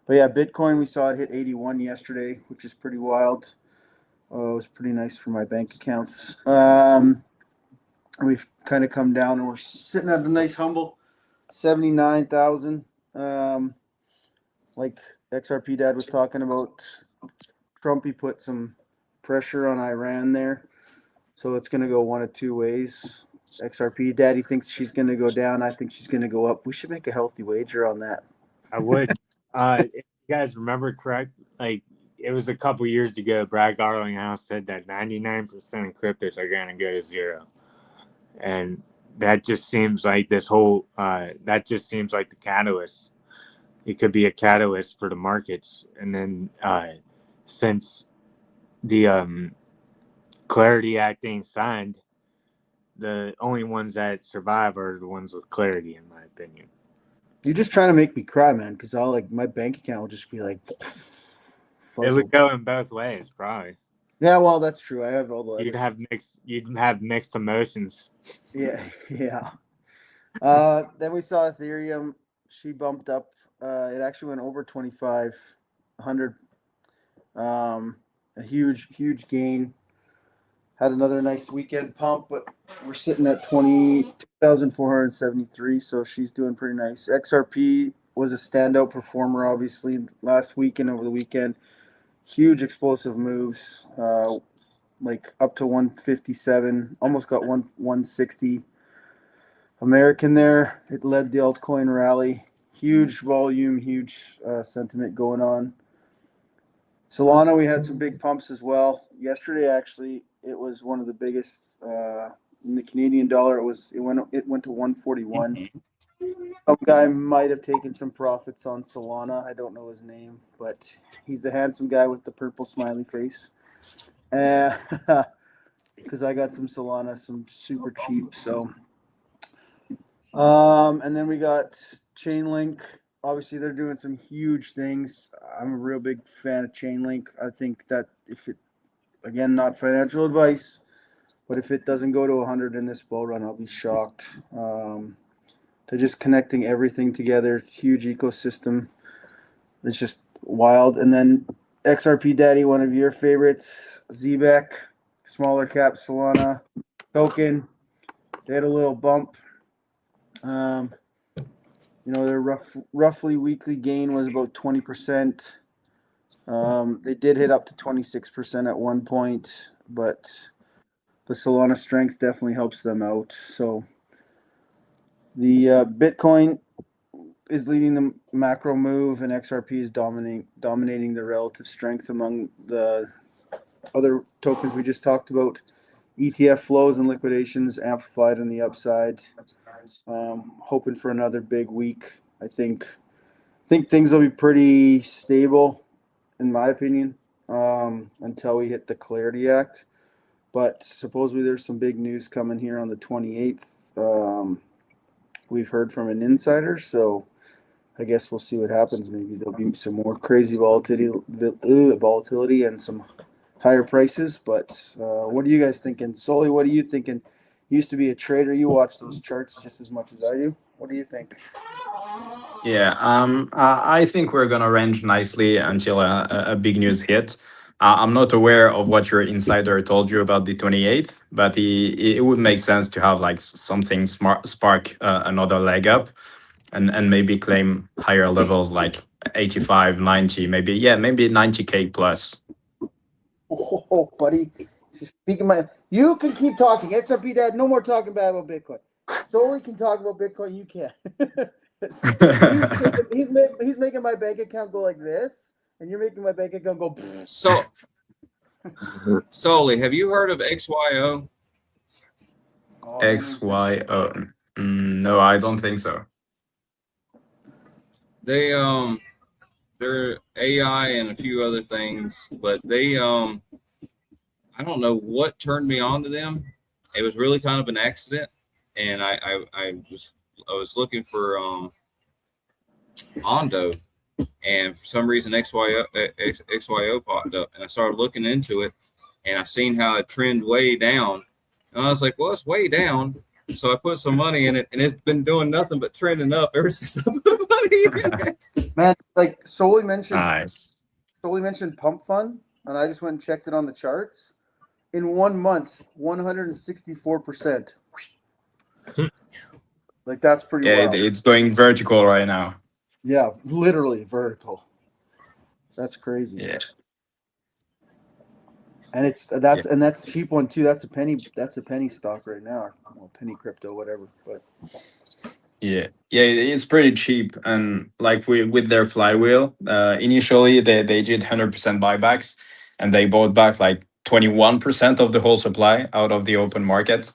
But yeah, Bitcoin, we saw it hit 81 yesterday, which is pretty wild. It was pretty nice for my bank accounts. We've kind of come down, and we're sitting at a nice humble 79,000. Like XRP Dad was talking about, Trumpy put some pressure on Iran there, so it's going to go one of two ways. XRP Daddy thinks she's going to go down. I think she's going to go up. We should make a healthy wager on that. I would. If you guys remember correct, like it was a couple years ago, Brad Garlinghouse said that 99% of cryptos are going to go to zero. And that just seems like that just seems like the catalyst. It could be a catalyst for the markets. And then since the Clarity Act ain't signed, the only ones that survive are the ones with clarity, in my opinion. You're just trying to make me cry, man, because I'll my bank account will just be like It would go in both ways, probably. Yeah, well, that's true. I have all the You'd have mixed emotions. Yeah. Then we saw Ethereum. She bumped up. It actually went over 2,500. A huge gain. Had another nice weekend pump, but we're sitting at 22,473. So she's doing pretty nice. XRP was a standout performer, obviously, last week and over the weekend. Huge explosive moves. Like up to 157, almost got 160 American there. It led the altcoin rally. Huge volume, huge sentiment going on. Solana, we had some big pumps as well. Yesterday, actually, it was one of the biggest in the Canadian dollar. It went to 141. Some guy might have taken some profits on Solana. I don't know his name, but he's the handsome guy with the purple smiley face. Because I got some Solana, some super cheap. So, and then we got Chainlink. Obviously, they're doing some huge things. I'm a real big fan of Chainlink. I think that again, not financial advice, but if it doesn't go to 100 in this bull run, I'll be shocked. They're just connecting everything together. Huge ecosystem. It's just wild. And then XRP Daddy, one of your favorites, Zbeck, smaller cap Solana token. They had a little bump. Their roughly weekly gain was about 20%. They did hit up to 26% at one point, but the Solana strength definitely helps them out. So the Bitcoin is leading the macro move, and XRP is dominating the relative strength among the other tokens we just talked about. ETF flows and liquidations amplified on the upside. Hoping for another big week. I think things will be pretty stable, in my opinion, until we hit the Clarity Act. But supposedly there's some big news coming here on the 28th. We've heard from an insider, so I guess we'll see what happens. Maybe there'll be some more crazy volatility and some higher prices. But what are you guys thinking? Soulie, what are you thinking? You used to be a trader. You watch those charts just as much as I do. What do you think? Yeah, I think we're gonna range nicely until a big news hit. I'm not aware of what your insider told you about the 28th, but it would make sense to have like something spark another leg up, and maybe claim higher levels like 85, 90, maybe 90K plus. Oh, buddy, you can keep talking. XRP Dad, no more talking bad about Bitcoin. Soulie can talk about Bitcoin. You can't. he's making my bank account go like this, and you're making my bank account go. So, Soulie, have you heard of XYO? Oh, XYO. No, I don't think so. They're AI and a few other things, but I don't know what turned me on to them. It was really kind of an accident, and I was looking for Ondo, and for some reason XYO popped up, and I started looking into it, and I seen how it trend way down, and I was like, well, it's way down. So I put some money in it, and it's been doing nothing but trending up ever since I put money in it. Man, like Soulie Nice. mentioned Pump Fund, and I just went and checked it on the charts. In 1 month, 164%. Like that's pretty Yeah, wild. it's going vertical right now. Yeah, literally vertical. That's crazy. Yeah. And that's a cheap one too. That's a penny stock right now, or well, penny crypto, whatever. But Yeah, it's pretty cheap, and like with their flywheel, initially they did 100% buybacks, and they bought back like 21% of the whole supply out of the open market.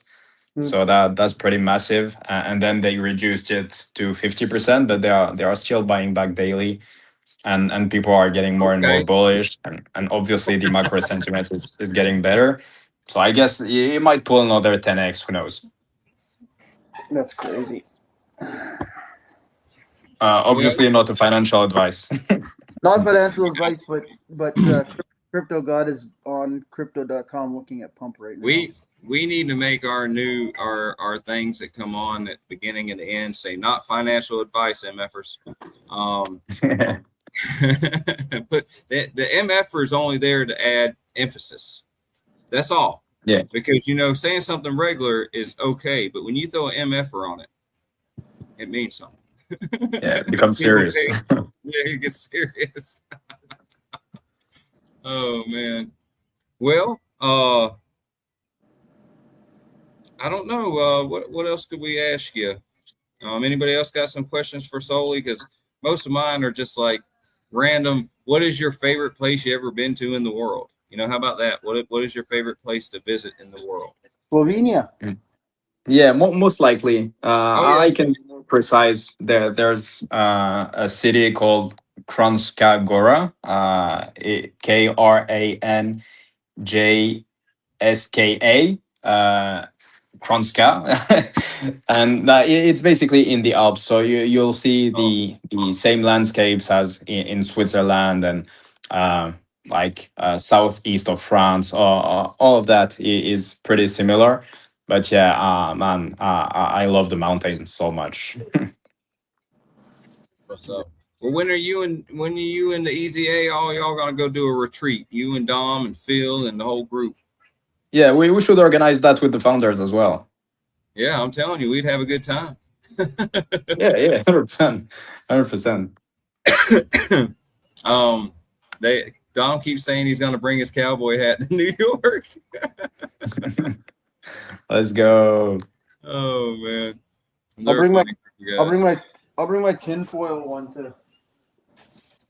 So that's pretty massive, and then they reduced it to 50%, but they are still buying back daily, and people are getting more and more Okay. bullish, and obviously the macro sentiment is getting better. So I guess it might pull another 10x. Who knows? that's crazy. Obviously, not a financial advice. Not financial advice, but Crypto God is on crypto.com looking at Pump right now. We need to make our things that come on at the beginning and the end say not financial advice, MFers. But the MFer is only there to add emphasis. That's all. Yeah. Because saying something regular is okay, but when you throw an MFer on it, it means something. Yeah, it becomes serious. Yeah, it gets serious. Oh man. Well, I don't know. What else could we ask you? Anybody else got some questions for Soulie? Because most of mine are just like random. What is your favorite place you ever been to in the world? How about that? What is your favorite place to visit in the world? Slovenia. Yeah, most likely. Oh, yeah. I can be more precise. There's a city called Kranjska Gora, Kranjska, Kranjska, and it's basically in the Alps. So you'll see the same landscapes as in Switzerland and southeast of France. All of that is pretty similar. But yeah, man, I love the mountains so much. What's up? Well, when are you and the EasyA all y'all gonna go do a retreat? You and Dom and Phil and the whole group. Yeah, we should organize that with the founders as well. Yeah, I'm telling you, we'd have a good time. Yeah, 100%, 100%. Dom keeps saying he's gonna bring his cowboy hat to New York. Let's go. Oh man. I'll bring my tinfoil one too.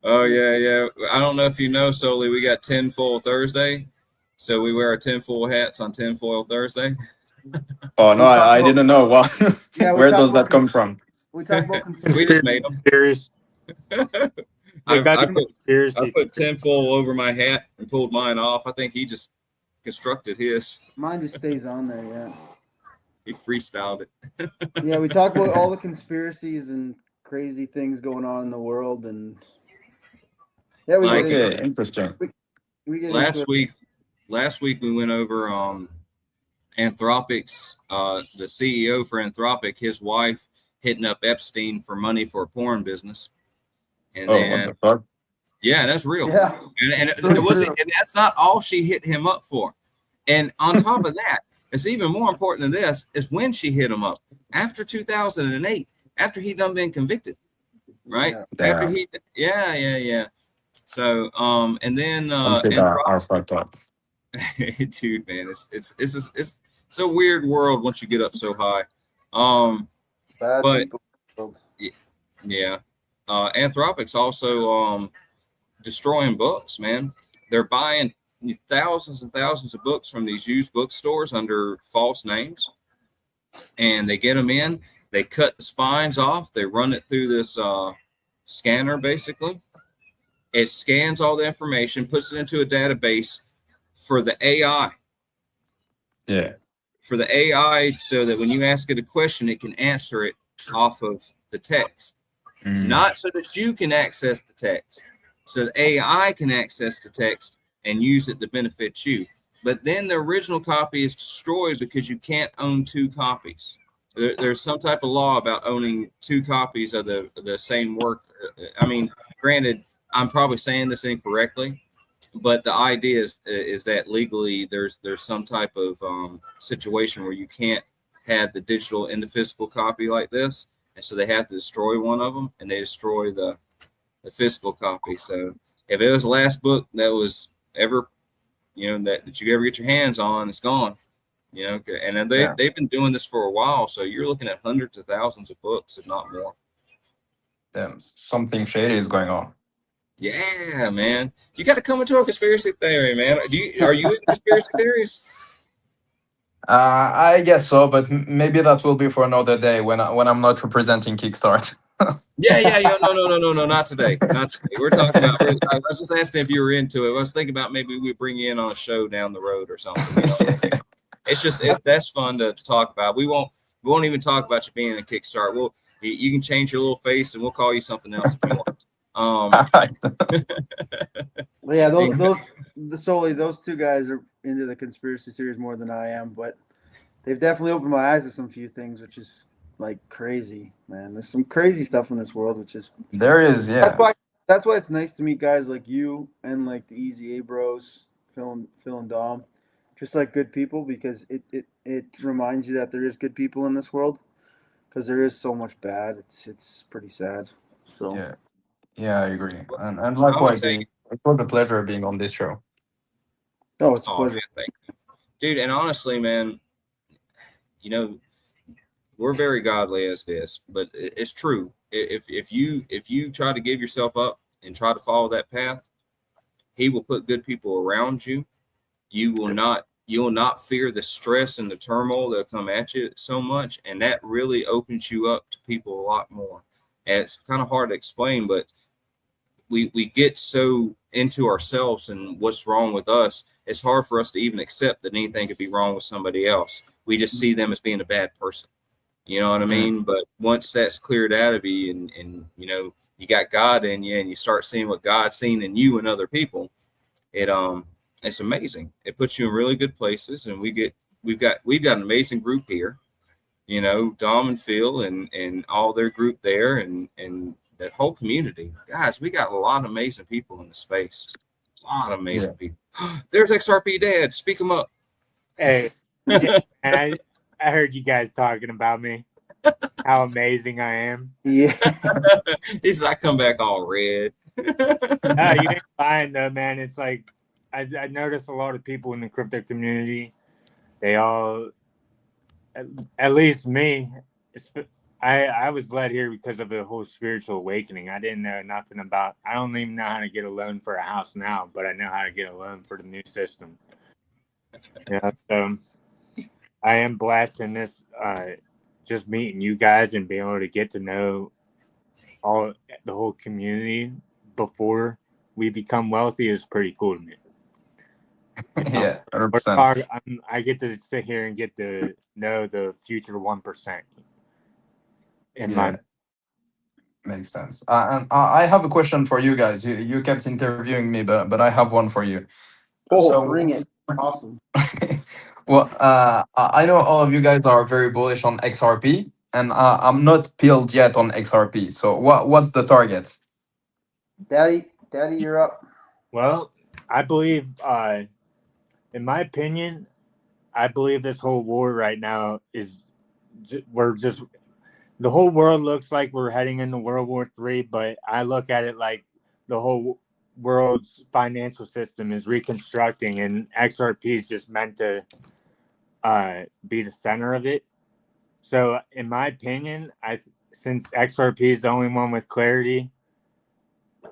Oh yeah. I don't know if you know, Soulie, we got Tinfoil Thursday. So we wear our tinfoil hats on Tinfoil Thursday. Oh no, I didn't know. Well, where does that come from? We talk about conspiracy. We just made them. I put tinfoil over my hat and pulled mine off. I think he just constructed his. Mine just stays on there, yeah. He freestyled it. Yeah, we talk about all the conspiracies and crazy things going on in the world, and yeah, we Okay, interesting. We get last week we went over Anthropic's the CEO for Anthropic, his wife hitting up Epstein for money for a porn business. And what the fuck? Yeah, that's real. Yeah. And it wasn't, and that's not all she hit him up for. And on top of that, it's even more important than this is when she hit him up after 2008, after he done been convicted, right? Yeah. After he, yeah. So, and then are fucked up. Dude, man, it's a weird world once you get up so high. Bad but people. Yeah. Anthropic's also destroying books, man. They're buying thousands and thousands of books from these used bookstores under false names, and they get them in. They cut the spines off. They run it through this scanner, basically. It scans all the information, puts it into a database for the AI. Yeah. For the AI, so that when you ask it a question, it can answer it off of the text. Not so that you can access the text. So the AI can access the text and use it to benefit you. But then the original copy is destroyed because you can't own two copies. There's some type of law about owning two copies of the same work. I mean, granted, I'm probably saying this incorrectly, but the idea is that legally there's some type of situation where you can't have the digital and the physical copy like this, and so they have to destroy one of them, and they destroy the physical copy. So if it was the last book that was ever, that you ever get your hands on, it's gone. And they've been doing this for a while, so you're looking at hundreds of thousands of books, if not more. Damn, something shady is going on. Yeah, man. You got to come into a conspiracy theory, man. Are you into conspiracy theories? I guess so, but maybe that will be for another day when I'm not representing Kickstart. Yeah. No, not today. Not today. We're talking about. I was just asking if you were into it. I was thinking about maybe we bring you in on a show down the road or something. It's just that's fun to talk about. We won't even talk about you being a Kickstart. You can change your little face and we'll call you something else if you want. Well, yeah, those two guys are into the conspiracy series more than I am, but they've definitely opened my eyes to some few things, which is like crazy, man. There's some crazy stuff in this world, which is there is, yeah. That's why it's nice to meet guys like you and like the EasyA bros, Phil and Dom, just like good people, because it reminds you that there is good people in this world, because there is so much bad. It's pretty sad. So yeah, I agree, and likewise, it was a pleasure being on this show. Oh, it's a pleasure. Man, thank you, dude. And honestly, man, we're very godly as this, but it's true. If you try to give yourself up and try to follow that path, he will put good people around you. You will not fear the stress and the turmoil that'll come at you so much, and that really opens you up to people a lot more. And it's kind of hard to explain, but we get so into ourselves and what's wrong with us, it's hard for us to even accept that anything could be wrong with somebody else. We just see them as being a bad person. You know what I mean? But once that's cleared out of you and you got God in you and you start seeing what God's seen in you and other people, it's amazing. It puts you in really good places, and we've got an amazing group here. Dom and Phil and all their group there and that whole community. Guys, we got a lot of amazing people in the space. A lot of amazing people. There's XRP Dad. Speak them up. Hey, and I heard you guys talking about me. How amazing I am. Yeah. He said I come back all red. No, you ain't lying though, man. It's like I noticed a lot of people in the crypto community. They all, at least me, I was led here because of the whole spiritual awakening. I didn't know nothing about. I don't even know how to get a loan for a house now, but I know how to get a loan for the new system. Yeah, so I am blessed in this. Just meeting you guys and being able to get to know the whole community before we become wealthy is pretty cool to me. Yeah, 100%. I get to sit here and get to know the future 1%. Makes sense. And I have a question for you guys. You kept interviewing me, but I have one for you. Bring it. Awesome. Well, I know all of you guys are very bullish on XRP, and I'm not peeled yet on XRP. So what's the target? Daddy, you're up. Well, I believe, in my opinion, I believe this whole war right now the whole world looks like we're heading into World War III, but I look at it like the whole world's financial system is reconstructing, and XRP is just meant to be the center of it. So, in my opinion, since XRP is the only one with clarity,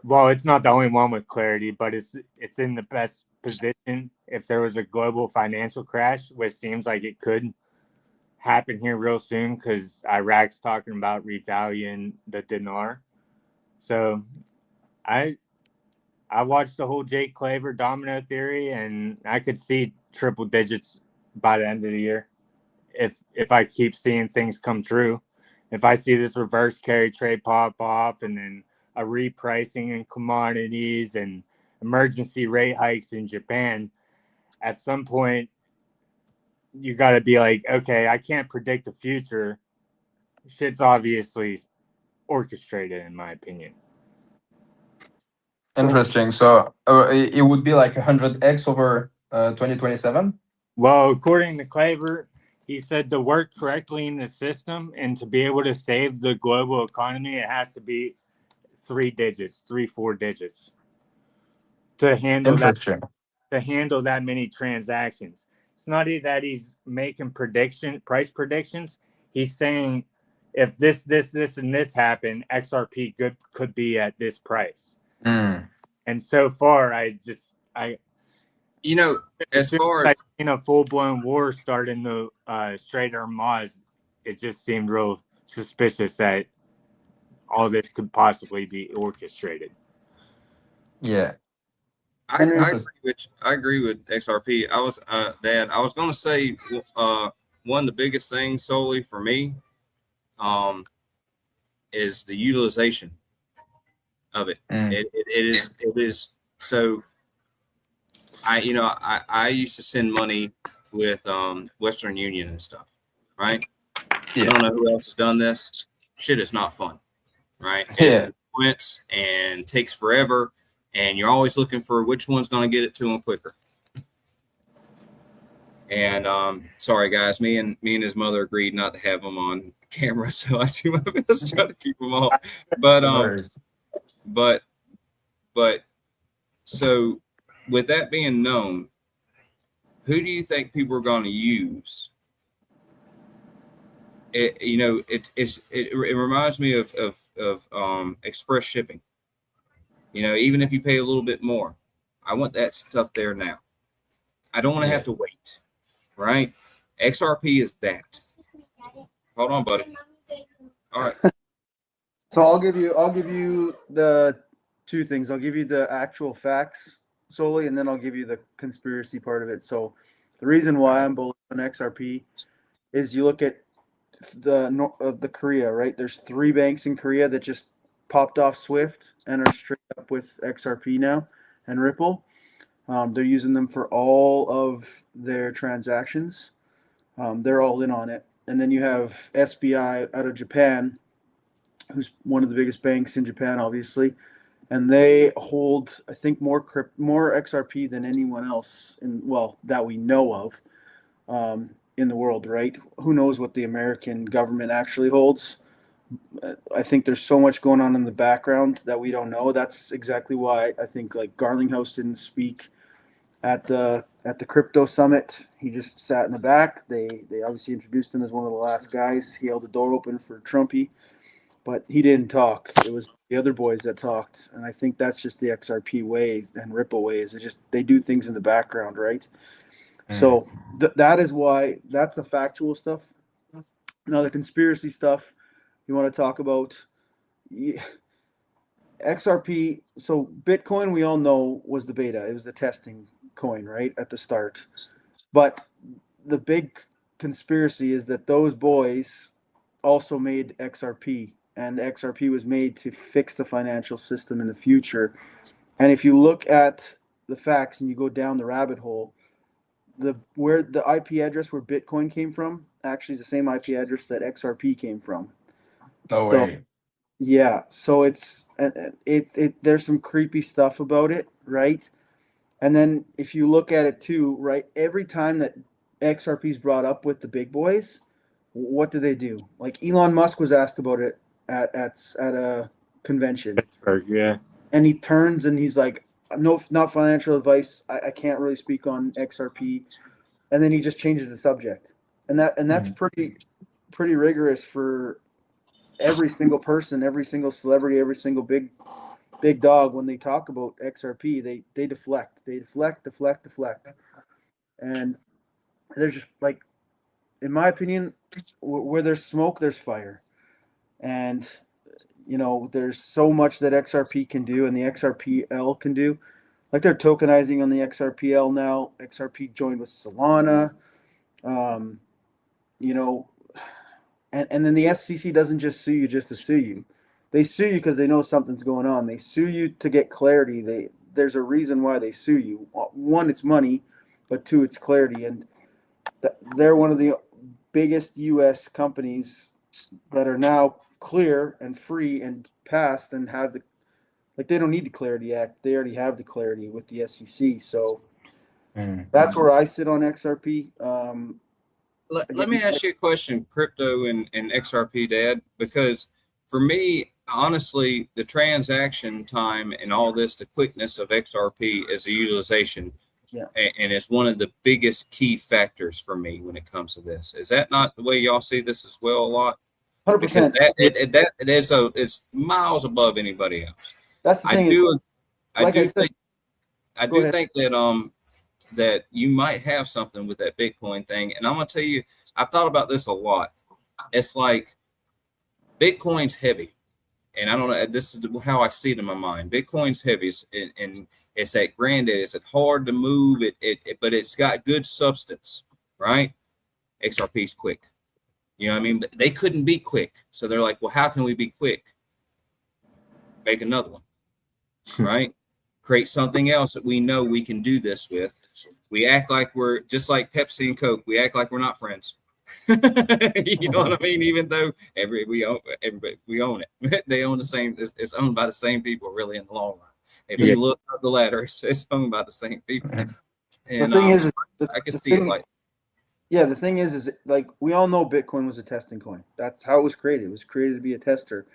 well, it's not the only one with clarity, but it's in the best position if there was a global financial crash, which seems like it could happen here real soon because Iraq's talking about revaluing the dinar. So I watched the whole Jake Claver domino theory, and I could see triple digits by the end of the year if I keep seeing things come true. If I see this reverse carry trade pop off, and then a repricing in commodities and emergency rate hikes in Japan, at some point you got to be like, okay, I can't predict the future. Shit's obviously orchestrated, in my opinion. Interesting. So it would be like 100x over 2027. Well, according to Claver, he said to work correctly in the system and to be able to save the global economy, it has to be 4 digits to handle Interesting. that many transactions. It's not that he's making price predictions. He's saying if this, and this happen, XRP could be at this price. Mm. And so far, You know, as far as in a full blown war starting the Strait of Hormuz, it just seemed real suspicious that all this could possibly be orchestrated. Yeah. I agree with XRP. I was Dad. I was going to say one of the biggest things solely for me is the utilization of it. It is so. I used to send money with Western Union and stuff, right? Yeah. I don't know who else has done this. Shit is not fun, right? Yeah. It and takes forever. And you're always looking for which one's going to get it to them quicker. And sorry, guys, me and his mother agreed not to have him on camera, so I do my best to try to keep him off. But so with that being known, who do you think people are going to use? It reminds me of express shipping. Even if you pay a little bit more, I want that stuff there now. I don't want to have to wait, right? XRP is that. Hold on, buddy. All right. So I'll give you the two things. I'll give you the actual facts solely, and then I'll give you the conspiracy part of it. So the reason why I'm bullish on XRP is you look at the Korea, right? There's 3 banks in Korea that just popped off Swift and are straight up with XRP now and Ripple. They're using them for all of their transactions. They're all in on it. And then you have SBI out of Japan, who's one of the biggest banks in Japan, obviously. And they hold, I think, more XRP than anyone else that we know of in the world, right? Who knows what the American government actually holds? I think there's so much going on in the background that we don't know. That's exactly why I think like Garlinghouse didn't speak at the crypto summit. He just sat in the back. They obviously introduced him as one of the last guys. He held the door open for Trumpy, but he didn't talk. It was the other boys that talked, and I think that's just the XRP way and Ripple way. Is they do things in the background, right? So that is why that's the factual stuff. Now the conspiracy stuff. You want to talk about XRP? So Bitcoin, we all know, was the beta. It was the testing coin, right, at the start. But the big conspiracy is that those boys also made XRP, and XRP was made to fix the financial system in the future. And if you look at the facts and you go down the rabbit hole, where the IP address where Bitcoin came from actually is the same IP address that XRP came from. No way. Yeah, so it's there's some creepy stuff about it, right? And then if you look at it too, right, every time that XRP is brought up with the big boys, what do? Like Elon Musk was asked about it at a convention, Yeah. and he turns and he's like, "No, not financial advice. I can't really speak on XRP," and then he just changes the subject, and that's pretty rigorous for every single person, every single celebrity, every single big dog. When they talk about XRP, they deflect, deflect, and there's just like in my opinion, where there's smoke, there's fire. And, there's so much that XRP can do and the XRPL can do. Like they're tokenizing on the XRPL now. XRP joined with Solana. Um, you know, and then the SEC doesn't just sue you just to sue you. They sue you because they know something's going on. They sue you to get clarity. There's a reason why they sue you. One, it's money, but two, it's clarity. And they're one of the biggest U.S. companies that are now clear and free and passed and have they don't need the Clarity Act. They already have the clarity with the SEC. So that's where I sit on XRP. Let me ask you a question, crypto and XRP, Dad, because for me, honestly, the transaction time and all this, the quickness of XRP is a utilization. Yeah. And it's one of the biggest key factors for me when it comes to this. Is that not the way y'all see this as well a lot? 100%. Because it's miles above anybody else. That's the thing. I do think that that you might have something with that Bitcoin thing. And I'm gonna tell you, I've thought about this a lot. It's like Bitcoin's heavy, and I don't know. This is how I see it in my mind. Bitcoin's heavy, and it's that granddad. It's hard to move. But it's got good substance, right? XRP's quick. You know what I mean? But they couldn't be quick, so they're like, well, how can we be quick? Make another one, right? Create something else that we know we can do this with. We act like we're just like Pepsi and Coke. We act like we're not friends. You know what I mean? Even though we own it. They own the same. It's owned by the same people, really, in the long run. If you look up the ladder, it's owned by the same people. And the thing is, I can see it like. Yeah, the thing is like we all know Bitcoin was a testing coin. That's how it was created. It was created to be a tester.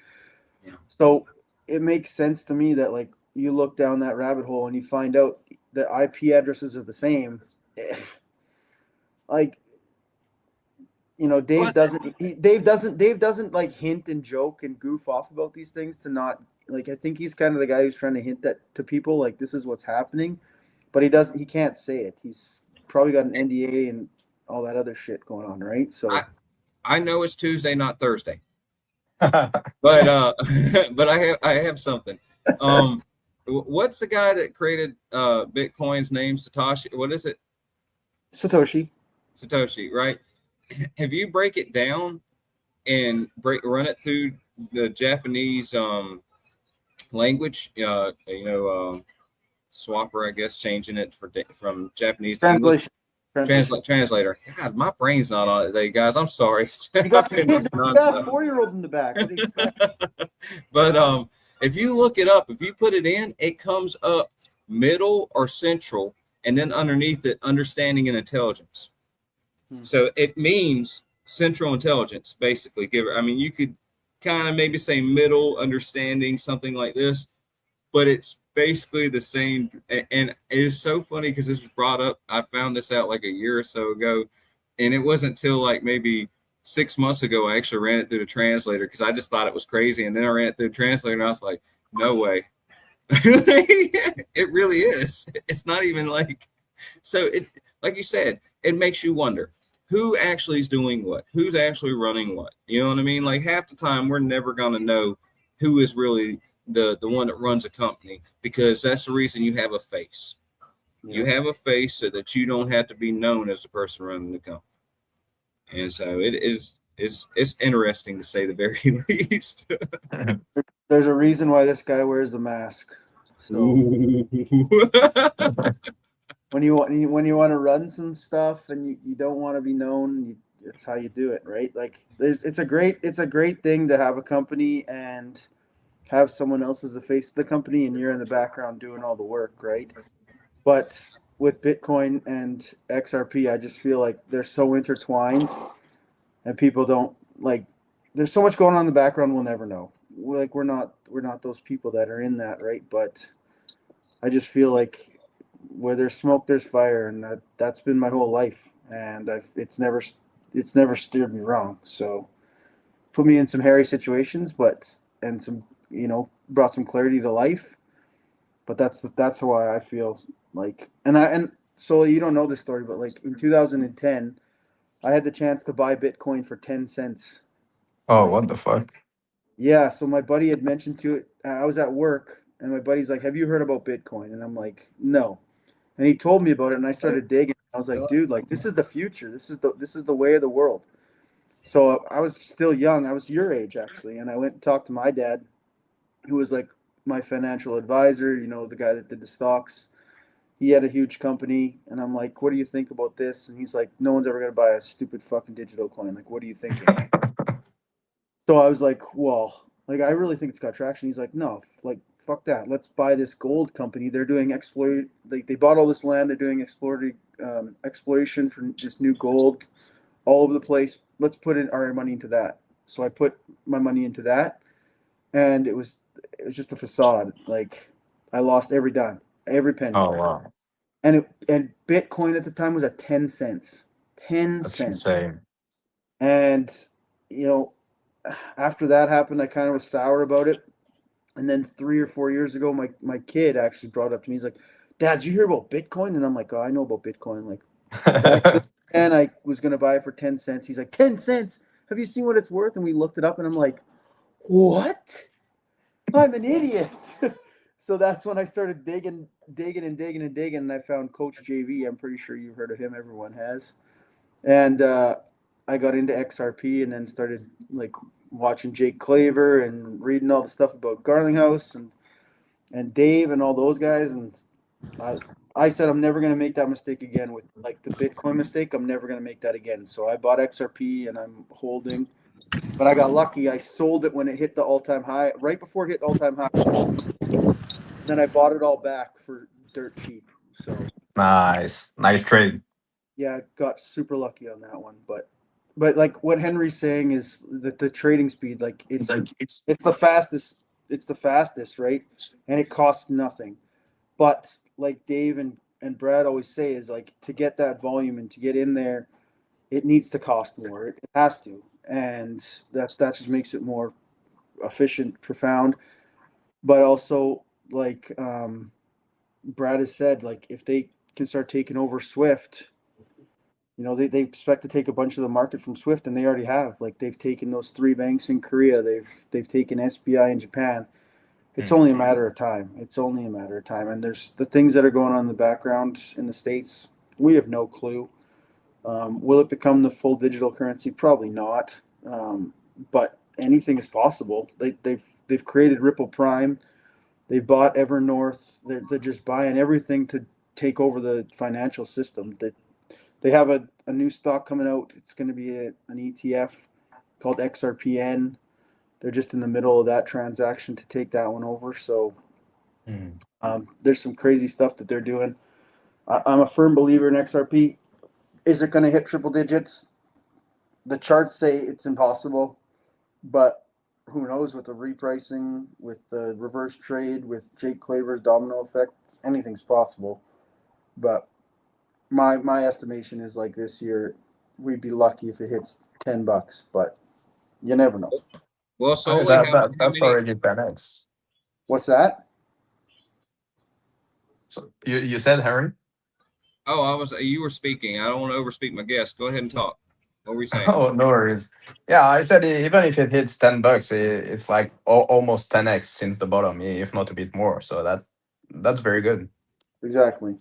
Yeah. So it makes sense to me that like you look down that rabbit hole and you find out the IP addresses are the same. Like, Dave doesn't like hint and joke and goof off about these things to not like. I think he's kind of the guy who's trying to hint that to people like this is what's happening, but he can't say it. He's probably got an NDA and all that other shit going on, right? So I know it's Tuesday, not Thursday. But I have something. What's the guy that created Bitcoin's name? Satoshi? What is it? Satoshi, right? Have you break it down and run it through the Japanese language? Swapper, I guess, changing it from Japanese to English. Translator. God, my brain's not on it today, guys. I'm sorry. You got a 4-year-old in the back. But if you look it up, if you put it in, it comes up middle or central, and then underneath it, understanding and intelligence. So it means central intelligence, basically. You could kind of maybe say middle understanding, something like this, but it's basically the same. And it is so funny because this was brought up. I found this out like a year or so ago, and it wasn't till like maybe 6 months ago I actually ran it through the translator because I just thought it was crazy. And then I ran it through the translator and I was like, no way. It really is. It's not even like, so it, like you said, it makes you wonder who actually is doing what, who's actually running what. You know what I mean? Like half the time we're never going to know who is really the one that runs a company, because that's the reason you have a face. You have a face so that you don't have to be known as the person running the company. And so it's interesting to say the very least. There's a reason why this guy wears a mask. So when you want to run some stuff and you don't want to be known, it's how you do it, right? Like it's a great thing to have a company and have someone else as the face of the company and you're in the background doing all the work, right? But with Bitcoin and XRP, I just feel like they're so intertwined and people don't like, there's so much going on in the background we'll never know. We're not those people that are in that, right? But I just feel like where there's smoke, there's fire, and that's been my whole life, and it's never steered me wrong. So put me in some hairy situations, and some brought some clarity to life. But that's why I feel like, and so you don't know this story, but like in 2010, I had the chance to buy Bitcoin for 10 cents. Oh, Like, what the fuck? yeah, so my buddy had mentioned to it. I was at work, and my buddy's like, "Have you heard about Bitcoin?" And I'm like, "No." And he told me about it, and I started digging. I was like, "Dude, like this is the future. This is the way of the world." So I was still young. I was your age actually, and I went and talked to my dad, who was like my financial advisor. You know, the guy that did the stocks. He had a huge company, and I'm like, "What do you think about this?" And he's like, "No one's ever gonna buy a stupid fucking digital coin. Like, what are you thinking?" So I was like, well, like I really think it's got traction. He's like, no, like fuck that. Let's buy this gold company. They're doing exploit. They bought all this land. They're doing exploration for this new gold all over the place. Let's put in our money into that. So I put my money into that, and it was just a facade. Like I lost every dime, every penny, Oh wow, and Bitcoin at the time was at 10 cents. Ten that's cents. insane. And you know, after that happened, I kind of was sour about it. And then 3 or 4 years ago, my kid actually brought up to me. He's like, "Dad, did you hear about Bitcoin?" And I'm like, "Oh, I know about Bitcoin." Like back then, and I was gonna buy it for 10 cents. He's like, 10 cents? Have you seen what it's worth? And we looked it up, and I'm like, "What? I'm an idiot." So that's when I started digging, and I found Coach JV. I'm pretty sure you've heard of him. Everyone has. And I got into XRP, and then started like watching Jake Claver and reading all the stuff about Garlinghouse and Dave and all those guys. And I, I said I'm never going to make that mistake again with like the Bitcoin mistake. I'm never going to make that again. So I bought XRP and I'm holding. But I got lucky. I sold it when it hit the all-time high, right before it hit all-time high. Then I bought it all back for dirt cheap. So Nice trade. yeah, I got super lucky on that one. But like what Henry's saying is that the trading speed, like it's the fastest, right? And it costs nothing. But like Dave and Brad always say is like to get that volume and to get in there, it needs to cost more. It has to. And that just makes it more efficient, profound. But also like Brad has said, like if they can start taking over Swift, you know, they expect to take a bunch of the market from Swift, and they already have. Like they've taken those three banks in Korea, they've taken SBI in Japan. It's only a matter of time. It's only a matter of time. And there's the things that are going on in the background in the States. We have no clue. Will it become the full digital currency? Probably not. But anything is possible. They've created Ripple Prime. They bought Evernorth. They're just buying everything to take over the financial system. They have a new stock coming out. It's going to be an ETF called XRPN. They're just in the middle of that transaction to take that one over. So there's some crazy stuff that they're doing. I'm a firm believer in XRP. Is it going to hit triple digits? The charts say it's impossible, but who knows with the repricing, with the reverse trade, with Jake Claver's domino effect, anything's possible. But my estimation is like this year, we'd be lucky if it hits $10, but you never know. Well, I mean, Soulie, how that's many? already 10x. What's that? So you said Harry? Oh, you were speaking. I don't want to overspeak my guest. Go ahead and talk. What were you saying? Oh, no worries. Yeah, I said even if it hits $10, it's like almost 10x since the bottom, if not a bit more. So that's very good. Exactly.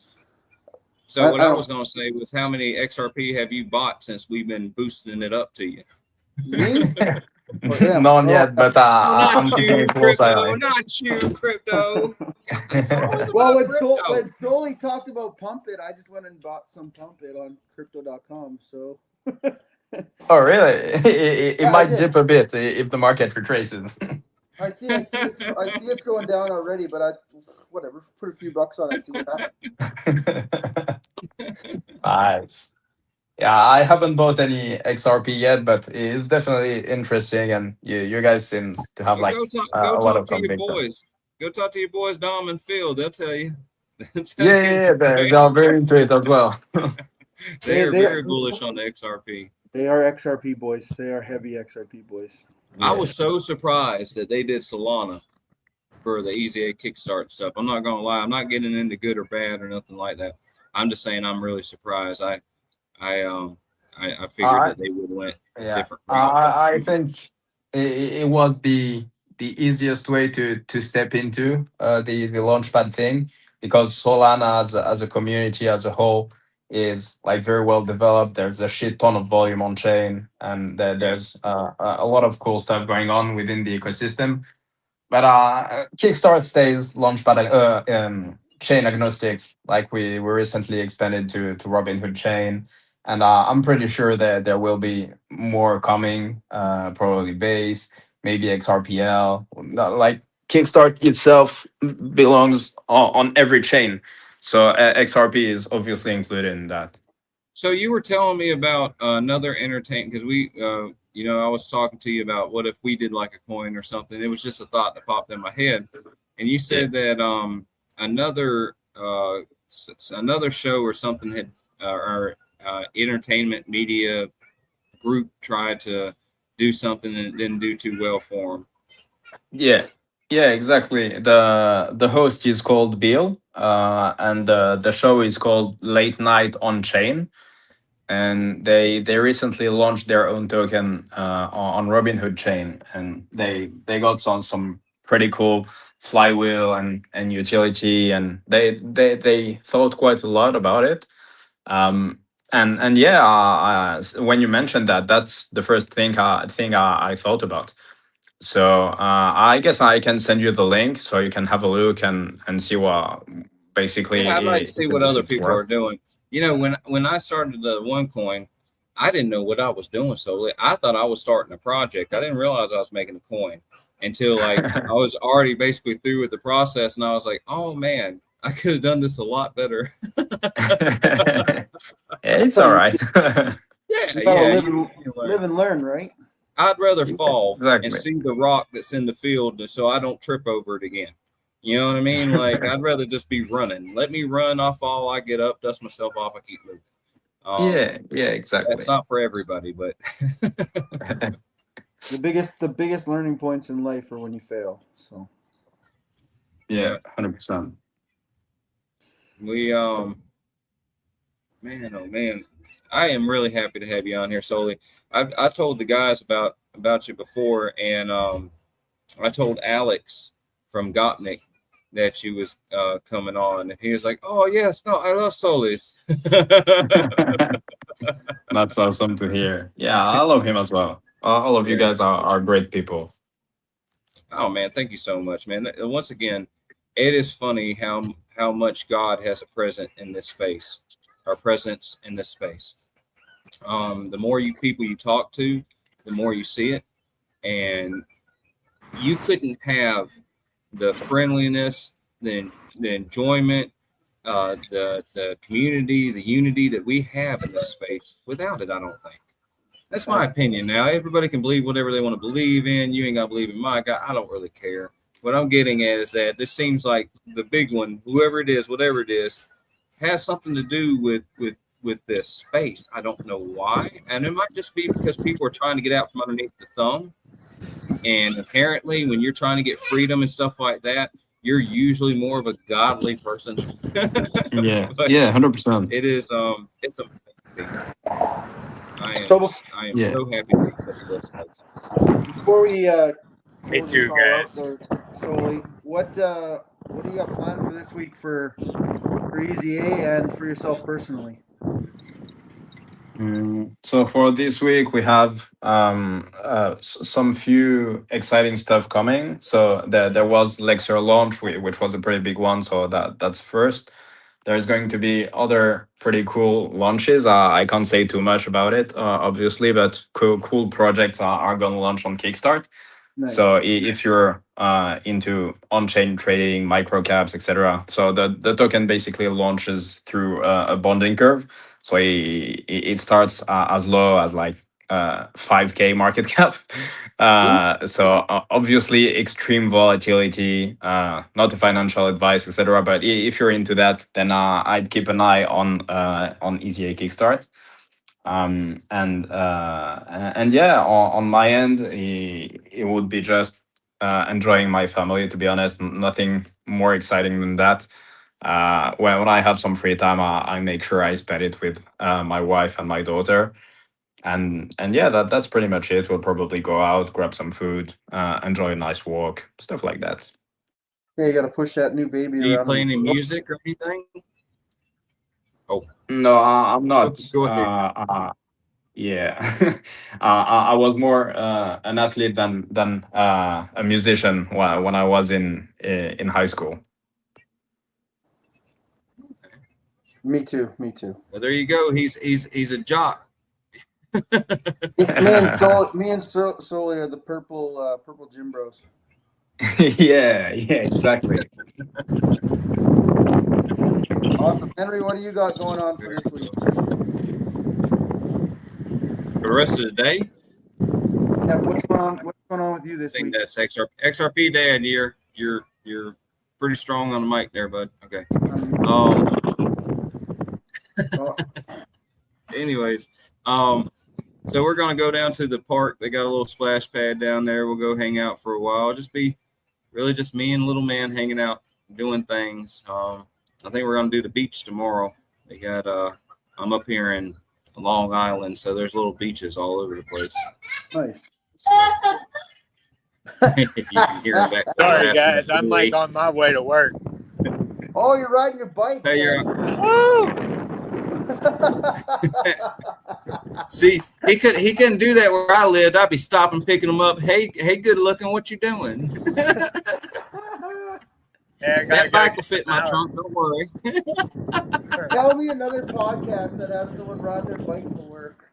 So what I was don't going to say was, how many XRP have you bought since we've been boosting it up to you? me or him? None yet, but I'm Not keeping you, a close eye on crypto. it. Not you, crypto. It's always Well, about crypto. when Soulie talked about Pump It, I just went and bought some Pump It on crypto.com. So Oh, really? It yeah, I might did. dip a bit if the market retraces. I see it's going down already, but whatever, put a few bucks on it, see what happens. Nice. Yeah, I haven't bought any XRP yet, but it's definitely interesting, and you guys seem to have Well, like go a lot talk of to your conviction. boys. Go talk to your boys, Dom and Phil. They'll tell you. Yeah, they are very into it as well. They are They very bullish on the XRP. they are XRP boys. They are heavy XRP boys. I was so surprised that they did Solana for the EasyA Kickstart stuff. I'm not gonna lie. I'm not getting into good or bad or nothing like that. I'm just saying I'm really surprised. I I figured I that they would have went a Yeah, different route. I think it was the easiest way to step into the launchpad thing, because Solana as a community as a whole is like very well developed. There's a shit ton of volume on chain, and Yeah. there's a lot of cool stuff going on within the ecosystem. But Kickstart stays launchpad chain agnostic. Like we recently expanded to Robinhood chain, and I'm pretty sure that there will be more coming. Probably Base, maybe XRPL. Like Kickstart itself belongs on every chain, so XRP is obviously included in that. So you were telling me about another entertainment, because I was talking to you about what if we did like a coin or something. It was just a thought that popped in my head, and you Yeah. said that another another show or something had or entertainment media group tried to do something and it didn't do too well for them. Yeah, yeah, exactly. The host is called Bill, and the show is called Late Night on Chain, and they recently launched their own token on Robinhood chain, and they got some pretty cool flywheel and utility, and they thought quite a lot about it. Um, and yeah, when you mentioned that, that's the first thing I thought about. So I guess I can send you the link so you can have a look and see what Yeah, I'd like to basically see if what other it's people worth. are doing. When I started the OneCoin, I didn't know what I was doing. So I thought I was starting a project. I didn't realize I was making a coin until like I was already basically through with the process, and I was like, oh man, I could have done this a lot better. It's So all you, right. Yeah, you gotta yeah, you live learn. and learn, right? I'd rather Yeah, fall and exactly. see the rock that's in the field so I don't trip over it again. You know what I mean? Like I'd rather just be running. Let me run, I'll fall, I get up, dust myself off, I keep moving. Yeah, yeah, That's exactly. not for everybody, but The biggest learning points in life are when you fail. So yeah, Yeah, 100%. we man, oh man, I am really happy to have you on here, Soulie. I told the guys about you before, and I told Alex from Gopnik that you was coming on, and he was like, "Oh yes, no, I love Solis." That's awesome to hear. Yeah, I love him as well. All of you Yeah. guys are great people. Oh man, thank you so much, man. Once again, it is funny how much God has a present in this space, or presence in this space. The more you people you talk to, the more you see it, and you couldn't have the friendliness, the enjoyment, the community, the unity that we have in this space without it. I don't think. That's my opinion. Now everybody can believe whatever they want to believe in. You ain't gotta believe in my God. I don't really care. What I'm getting at is that this seems like the big one, whoever it is, whatever it is, has something to do with this space. I don't know why, and it might just be because people are trying to get out from underneath the thumb. And apparently, when you're trying to get freedom and stuff like that, you're usually more of a godly person. Yeah, But yeah, 100%. it is it's amazing. so I am Yeah. so happy to be in such a blessed place. before we Me close too, this all guys. out there, Sully, what do you got planned for this week for EasyA and for yourself personally? So for this week, we have some few exciting stuff coming. So there was Lexer launch, which was a pretty big one. So that's first. There's going to be other pretty cool launches. I can't say too much about it, obviously, but cool projects are going to launch on Kickstart. Nice. So if you're into on-chain trading, microcaps, etc., so the token basically launches through a bonding curve. So it starts as low as like 5K market cap. So obviously extreme volatility, not a financial advice, etc. But if you're into that, then I'd keep an eye on EasyA Kickstart. And yeah, on my end, it would be just enjoying my family. To be honest, nothing more exciting than that. When I have some free time, I make sure I spend it with my wife and my daughter. And yeah, that's pretty much it. We'll probably go out, grab some food, enjoy a nice walk, stuff like that. Yeah, you got to push that new baby Do you around. play any music or anything? No, I'm not. Go ahead. Yeah, I was more an athlete than a musician when I was in high school. Me too. Me too. Well, there you go. He's a jock. Me and Soulie are the purple gym bros. Yeah, exactly. Awesome, Henry. What do you got going on for this week? For the rest of the day, Yeah, what's going on with you I this think week? that's XRP Dad. You're pretty strong on the mic there, bud. Okay. Oh, Anyways, so we're gonna go down to the park. They got a little splash pad down there. We'll go hang out for a while. Just be really just me and little man hanging out, doing things. I think we're gonna do the beach tomorrow. They got I'm up here in Long Island, so there's little beaches all over the place. nice. You can hear them back there. Sorry, guys. I'm like on my way to work. Oh, you're riding your bike. Hey, you're Woo! See, he couldn't do that where I lived. I'd be stopping, picking him up. Hey, good looking. What you doing? Yeah, That bike will fit in my trunk. Don't worry. Tell me another podcast that has someone ride their bike to work.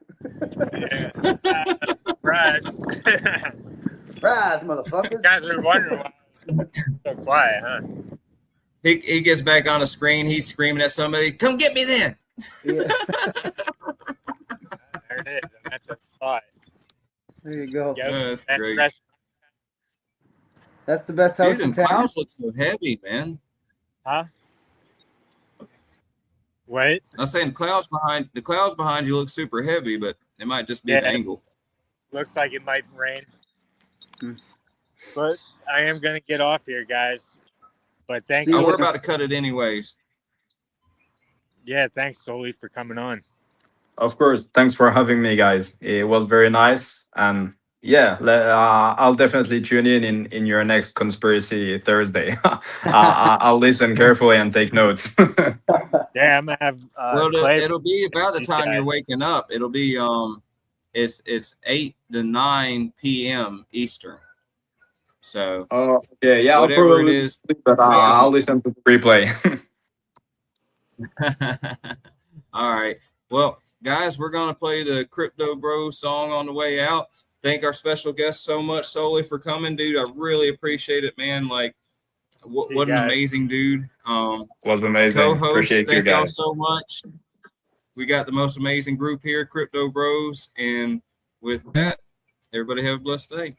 Right. Rise, motherfuckers. You guys are wondering why I'm so quiet, huh? He gets back on the screen. He's screaming at somebody. Come get me then. Yeah. There it is. And that's a spot. There you go. Yep. That's Best great. restaurant. That's the best house Dude, in and town. clouds look so heavy, man. Huh? Wait. I'm saying the clouds behind you look super heavy, but it might just be the Yeah. angle. Looks like it might rain. Hmm. But I am going to get off here, guys. But thank See Oh, you you. we're later. about to cut it anyways. Yeah, thanks, Soulie, for coming on. Of course. Thanks for having me, guys. It was very nice, and yeah, I'll definitely tune in your next conspiracy Thursday. I'll listen carefully and take notes. Yeah, I'm going to have Well, Clay. it'll be about the time you're guys. waking up. It'll be it's 8 to 9 p.m. Eastern. So Oh, okay. Yeah, I'll whatever it probably is. sleep, but I'll listen to the replay. All right. Well, guys, we're gonna play the Crypto Bro song on the way out. Thank our special guest so much, Soulie, for coming, dude. I really appreciate it, man. Like, what an guys. amazing dude. Was amazing. Co-host, Appreciate you thank y'all guys. so much. We got the most amazing group here, Crypto Bros. And with that, everybody have a blessed day.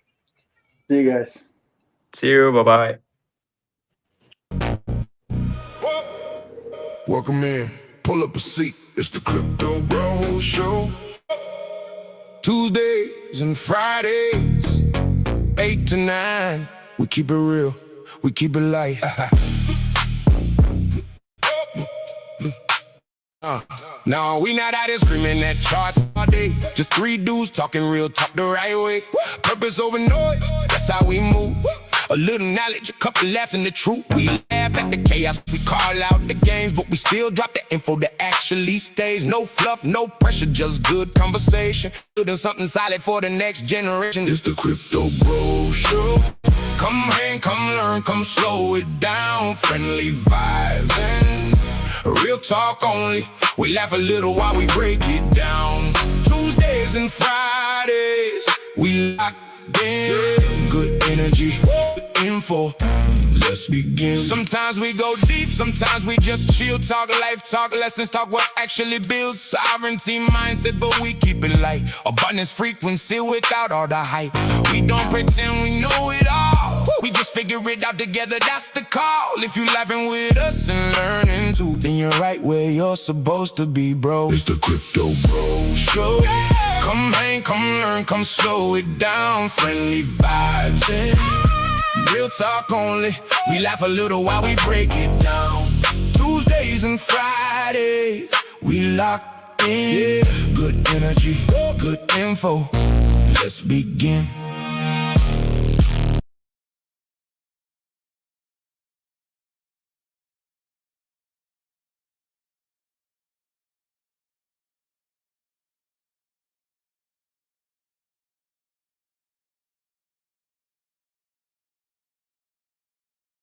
See you guys. See you. Bye bye. Welcome in, pull up a seat. It's the Crypto Bro Show. Tuesdays and Fridays, 8 to 9. We keep it real, we keep it light. No, we not out here screaming at charts all day. Just three dudes talking real talk the right way. Purpose over noise, that's how we move. A little knowledge, a couple laughs, and the truth. We laugh at the chaos, we call out the games, but we still drop the info that actually stays. No fluff, no pressure, just good conversation. Building something solid for the next generation. It's the Crypto Bro Show. Come hang, come learn, come slow it down. Friendly vibes and real talk only. We laugh a little while we break it down. Tuesdays and Fridays, we lock in. Good energy, good info. Let's begin. Sometimes we go deep, sometimes we just chill. Talk life, talk lessons, talk what actually builds sovereignty mindset, but we keep it light. Abundance frequency without all the hype. We don't pretend we know it all. We just figure it out together, that's the call. If you laughing with us and learning too, then you're right where you're supposed to be, bro. It's the Crypto Bro Show. Come hang, come learn, come slow it down. Friendly vibes and real talk only. We laugh a little while we break it down. Tuesdays and Fridays, we locked in. Good energy, good info. Let's begin.